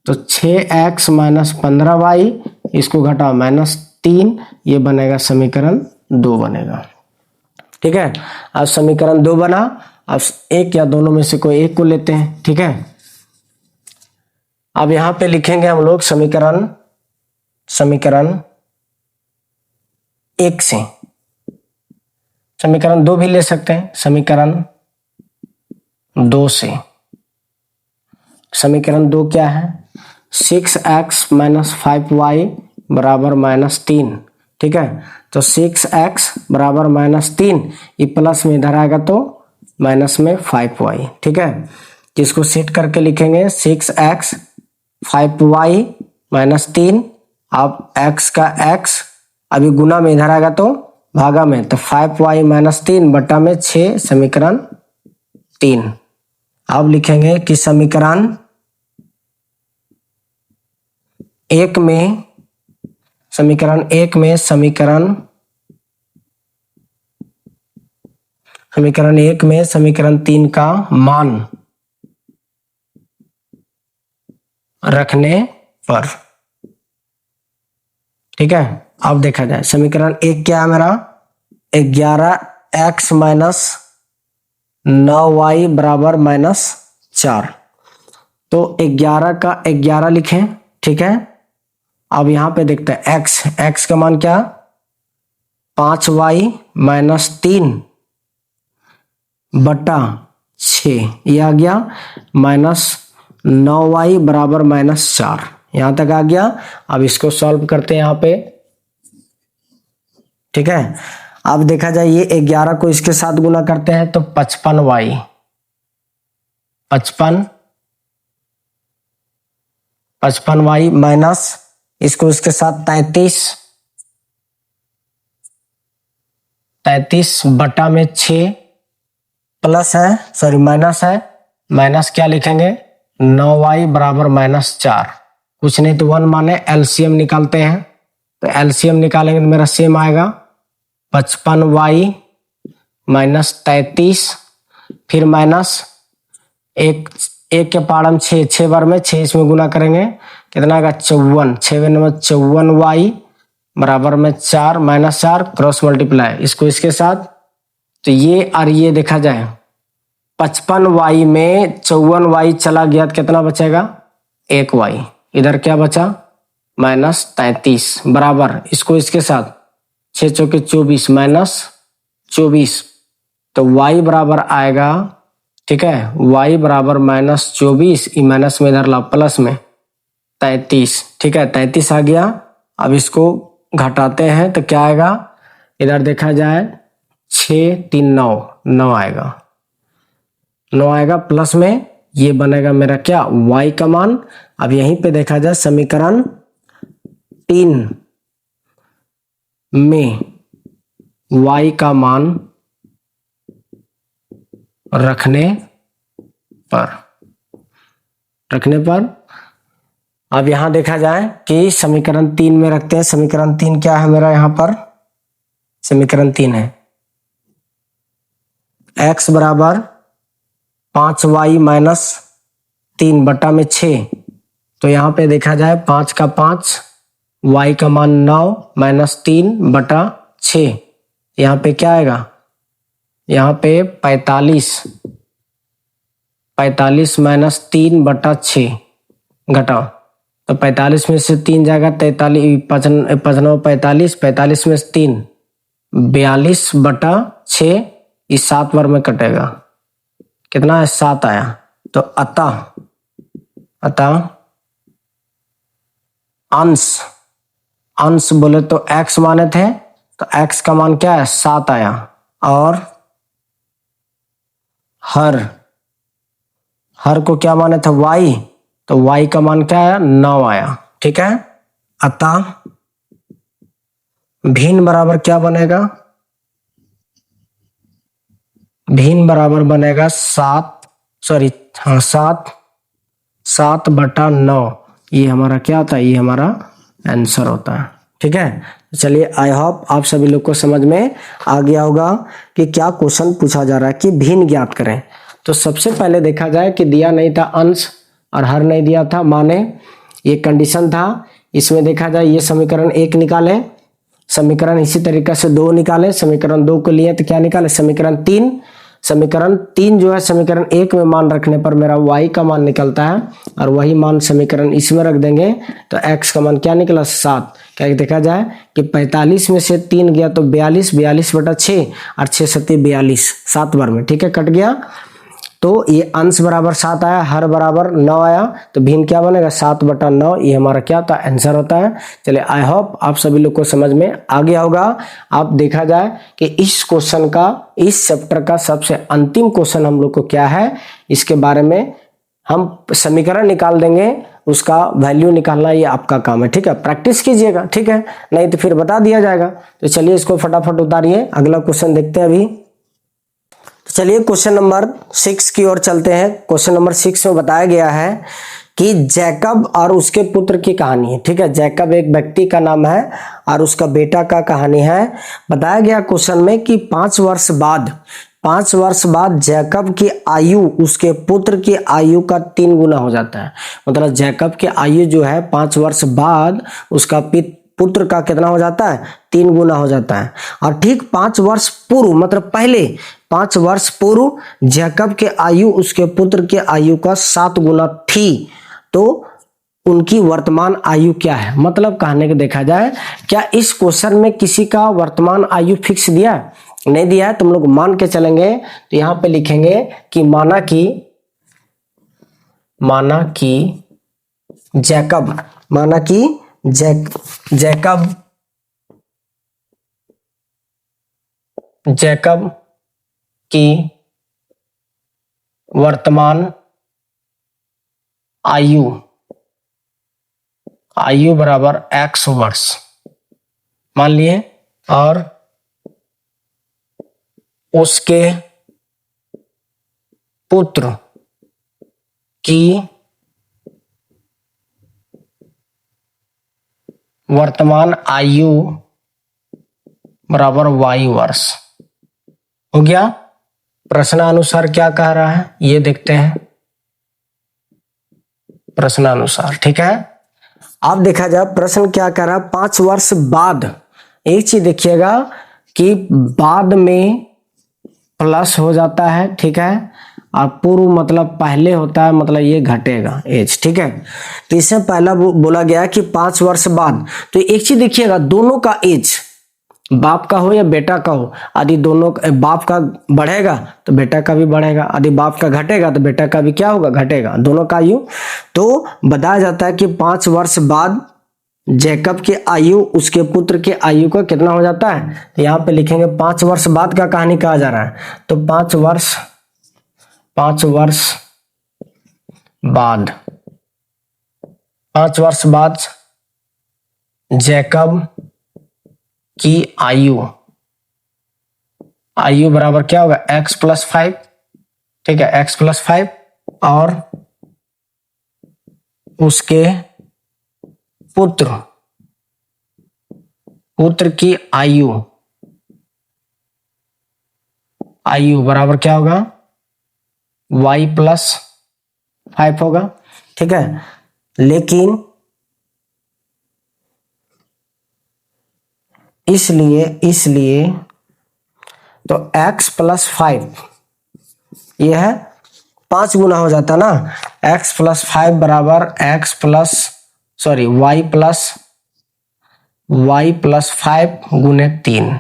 तो 6x माइनस 15y, इसको घटाओ -3, ये बनेगा समीकरण 2 बनेगा। ठीक है, अब समीकरण 2 बना। अब एक या दोनों में से कोई एक को लेते हैं। ठीक है, अब यहां पे लिखेंगे हम लोग समीकरण 1 से, समीकरण 2 भी ले सकते हैं, समीकरण 2 से। समीकरण 2 क्या है, 6x माइनस 5y बराबर -3। ठीक है, तो 6x बराबर -3, ये प्लस में इधर आएगा तो माइनस में 5y। ठीक है, जिसको सेट करके लिखेंगे 6x 5y -3, अब x का x अभी गुना में इधर आएगा तो भागा में, तो 5y -3 बटा में 6 समीकरण 3। अब लिखेंगे कि समीकरण 1 में समीकरण 1 में समीकरण 3 का मान रखने पर। ठीक है, अब देखा जाए समीकरण 1 क्या है मेरा, 11x माइनस 9y बराबर -4, तो 11 का 11 लिखें। ठीक है, अब यहां पे देखते हैं x का मान क्या, 5y -3 बटा 6, ये आ गया, -9y बराबर -4, यहां तक आ गया। अब इसको सॉल्व करते हैं यहाँ पे। ठीक है, अब देखा जाए ये 11 को इसके साथ गुना करते हैं तो 55y माइनस इसको इसके साथ 33 बटा में 6 प्लस है, सॉरी माइनस है, माइनस क्या लिखेंगे 9y बराबर -4, कुछ नहीं तो 1 माने एलसीएम निकालते हैं, तो एलसीएम निकालेंगे तो मेरा सेम आएगा 55y -33, फिर माइनस एक के पाड़म 6 बार में 6 इसमें गुना करेंगे कितना आएगा 54, 6 नंबर 54y बराबर में 4 -4 क्रॉस मल्टीप्लाई, इसको इसके साथ, तो ये और ये देखा जाए 55y में 54y चला गया तो कितना बचेगा 1y, इधर क्या बचा -33 बराबर, इसको इसके साथ 6 चौके 24 -24, तो y बराबर आएगा। ठीक है, y बराबर -24, माइनस में इधर ला प्लस में 33। ठीक है, 33 आ गया। अब इसको घटाते हैं तो क्या आएगा, इधर देखा जाए 6 3 9 आएगा, 9 आएगा प्लस में, ये बनेगा मेरा क्या y का मान। अब यहीं पे देखा जाए समीकरण 3 में y का मान रखने पर अब यहां देखा जाए कि समीकरण 3 में रखते हैं। समीकरण 3 क्या है मेरा, यहां पर समीकरण 3 है x बराबर 5y 3/6। तो यहाँ पे देखा जाए 5 का 5, y का मान 9 माइनस 3/6, यहाँ पे क्या आएगा, यहाँ पे 45 माइनस 3/6 घटाओ, तो 45 में से 3 जाएगा 43, 5 45, 45 में से 3 42/6, इस 7 बार में कटेगा, कितना है 7 आया। तो अतः अंश बोले तो x माने थे, तो x का मान क्या है 7 आया, और हर को क्या माने थे y, तो y का मान क्या आया 9 आया। ठीक है, अतः भिन्न बराबर क्या बनेगा, भिन्न बराबर बनेगा 7/9। ये हमारा क्या होता है, ये हमारा आंसर होता है। ठीक है, चलिए आई होप आप सभी लोग को समझ में आ गया होगा कि क्या क्वेश्चन पूछा जा रहा है कि भिन्न ज्ञात करें। तो सबसे पहले देखा जाए कि दिया नहीं था अंश और हर नहीं दिया था, माने ये कंडीशन था। इसमें देखा जाए ये समीकरण 1 निकाले, समीकरण इसी तरीके से 2 निकाले, समीकरण 2 को लिए तो क्या निकाले समीकरण 3, समीकरण 3 जो है समीकरण 1 में मान रखने पर मेरा y का मान निकलता है, और वही मान समीकरण इसमें रख देंगे तो x का मान क्या निकला 7। क्या देखा जाए कि 45 में से 3 गया तो 42/6 और 6 7 42, 7 बार में, ठीक है, कट गया। तो ये अंश बराबर 7 आया, हर बराबर 9 आया, तो भिन्न क्या बनेगा 7/9, ये हमारा क्या होता है आंसर होता है। चलिए आई होप आप सभी लोग को समझ में आ गया होगा। आप देखा जाए कि इस क्वेश्चन का, इस चैप्टर का सबसे अंतिम क्वेश्चन हम लोग को क्या है, इसके बारे में हम समीकरण निकाल देंगे, उसका वैल्यू निकालना ये आपका काम है। ठीक है, प्रैक्टिस कीजिएगा, ठीक है, नहीं तो फिर बता दिया जाएगा। तो चलिए इसको फटाफट उतारिए, अगला क्वेश्चन देखते हैं अभी। चलिए क्वेश्चन नंबर 6 की ओर चलते हैं। क्वेश्चन नंबर 6 में बताया गया है कि जैकब और उसके पुत्र की कहानी है। ठीक है, जैकब एक व्यक्ति का नाम है और उसका बेटा का कहानी है। बताया गया क्वेश्चन में कि 5 वर्ष बाद जैकब की आयु उसके पुत्र की आयु का 3 गुना हो जाता है। मतलब जैकब की आयु जो है 5 वर्ष बाद उसका पुत्र का कितना हो जाता है 3 गुना हो जाता है। और ठीक 5 वर्ष पूर्व, मतलब पहले 5 वर्ष पूर्व जैकब के आयु उसके पुत्र के आयु का 7 गुना थी। तो उनकी वर्तमान आयु क्या है, मतलब कहने के देखा जाए क्या इस क्वेश्चन में किसी का वर्तमान आयु फिक्स दिया है, नहीं दिया है। तुम लोग मान के चलेंगे तो यहां पे लिखेंगे कि माना कि जैकब की वर्तमान आयु बराबर x वर्ष मान लिए, और उसके पुत्र की वर्तमान आयु बराबर y वर्ष हो गया। प्रश्नानुसार क्या कह रहा है ये देखते हैं प्रश्नानुसार। ठीक है, आप देखा जाए प्रश्न क्या कह रहा है, 5 वर्ष बाद। एक चीज देखिएगा कि बाद में प्लस हो जाता है, ठीक है, और पूर्व मतलब पहले होता है, मतलब ये घटेगा एज। ठीक है, तो इसमें पहला बोला गया कि 5 वर्ष बाद। तो एक चीज देखिएगा, दोनों का एज, बाप का हो या बेटा का हो, यदि दोनों बाप का बढ़ेगा तो बेटा का भी बढ़ेगा, यदि बाप का घटेगा तो बेटा का भी क्या होगा घटेगा, दोनों का आयु। तो बताया जाता है कि 5 वर्ष बाद जैकब की आयु उसके पुत्र की आयु का कितना हो जाता है। तो यहाँ पे लिखेंगे 5 वर्ष बाद का कहानी कहा जा रहा है। तो 5 वर्ष बाद जैकब की आयु बराबर क्या होगा x + 5। ठीक है, x + 5, और उसके पुत्र की आयु बराबर क्या होगा y + 5 होगा, ठीक है। लेकिन इसलिए तो x प्लस 5 ये है 5 गुना हो जाता ना, x प्लस 5 बराबर y प्लस 5 गुने 3,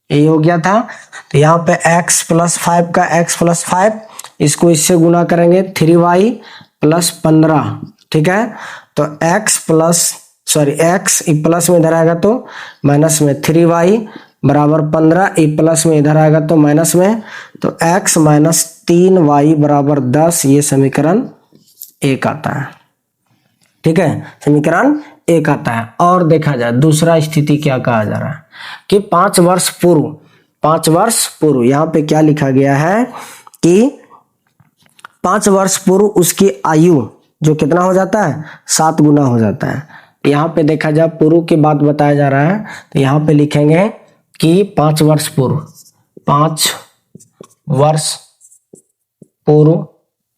यही हो गया था। तो यहाँ पे x प्लस 5 का x प्लस 5 इसको इससे गुना करेंगे 3y प्लस 15, ठीक है। तो x प्लस में इधर आएगा तो माइनस में 3y बराबर 15, प्लस में इधर आएगा तो माइनस में, तो x माइनस 3y बराबर 10, ये समीकरण 1 आता है, ठीक है। समीकरण 1 आता है। और देखा जाए दूसरा स्थिति क्या कहा जा रहा है कि 5 वर्ष पूर्व यहाँ पे क्या लिखा गया है कि 5 वर्ष पूर्व उसकी आयु जो कितना हो जाता है 7 गुना हो जाता है। यहाँ पे देखा जाए पूर्व की बात बताया जा रहा है, तो यहाँ पे लिखेंगे कि 5 वर्ष पूर्व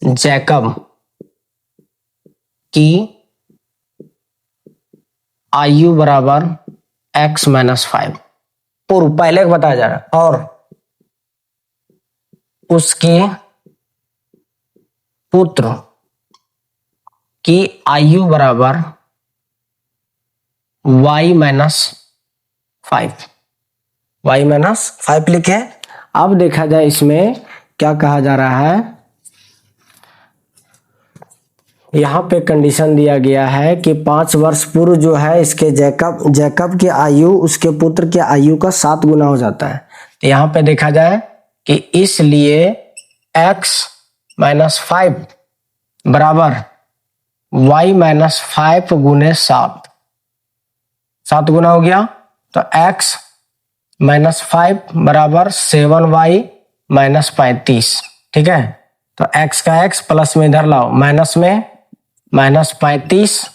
जैकब की आयु बराबर x माइनस 5, पूर्व पहले बताया जा रहा है, और उसके पुत्र की आयु बराबर y माइनस 5 लिखे। अब देखा जाए इसमें क्या कहा जा रहा है, यहाँ पे कंडीशन दिया गया है कि 5 वर्ष पूर्व जो है इसके जैकब की आयु उसके पुत्र की आयु का 7 गुना हो जाता है। तो यहाँ पे देखा जाए कि इसलिए x माइनस 5 बराबर y माइनस 5 गुने 7 गुना हो गया, तो x माइनस 5 बराबर 7y माइनस 35, ठीक है। तो x का x प्लस में इधर लाओ माइनस में माइनस 35,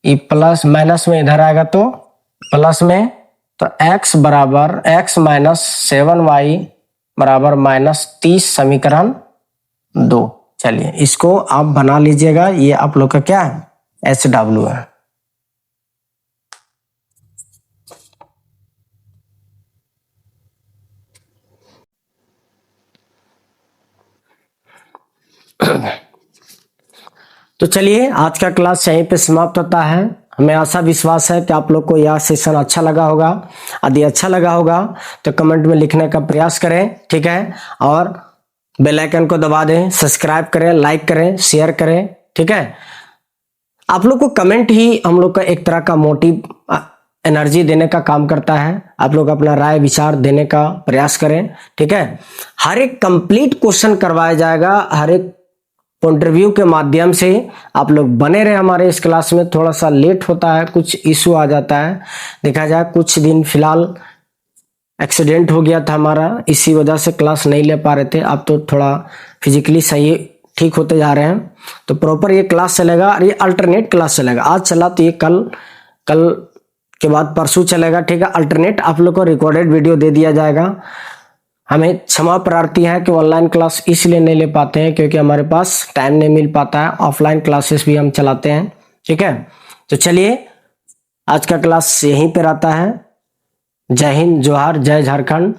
प्लस माइनस में इधर आएगा तो प्लस में, तो x बराबर x माइनस 7y बराबर माइनस 30, समीकरण 2। चलिए इसको आप बना लीजिएगा, ये आप लोग का क्या है SW है। तो चलिए आज का क्लास यहीं पे समाप्त होता है। हमें आशा विश्वास है कि आप लोग को यह सेशन अच्छा लगा होगा। यदि अच्छा लगा होगा तो कमेंट में लिखने का प्रयास करें, ठीक है। और बेल आइकन को दबा दें, सब्सक्राइब करें, लाइक करें, शेयर करें, ठीक है। आप लोग को कमेंट ही हम लोग का एक तरह का मोटिव एनर्जी देने का काम करता है। आप लोग अपना राय विचार देने का प्रयास करें, ठीक है। हर एक कंप्लीट क्वेश्चन करवाया जाएगा, हर एक इंटरव्यू के माध्यम से। आप लोग बने रहे हमारे इस क्लास में। थोड़ा सा लेट होता है, कुछ इशू आ जाता है, देखा जाए कुछ दिन फिलहाल एक्सीडेंट हो गया था हमारा, इसी वजह से क्लास नहीं ले पा रहे थे। अब तो थोड़ा फिजिकली सही ठीक होते जा रहे हैं, तो प्रॉपर ये क्लास चलेगा। और ये अल्टरनेट क्लास चलेगा, आज चला तो ये कल के बाद परसों चलेगा, ठीक है। अल्टरनेट आप लोग को रिकॉर्डेड वीडियो दे दिया जाएगा। हमें क्षमा प्रार्थी है कि ऑनलाइन क्लास इसलिए नहीं ले पाते हैं क्योंकि हमारे पास टाइम नहीं मिल पाता है। ऑफलाइन क्लासेस भी हम चलाते हैं, ठीक है। तो चलिए आज का क्लास यहीं पे रहता है। जय हिंद, जोहार, जय झारखंड।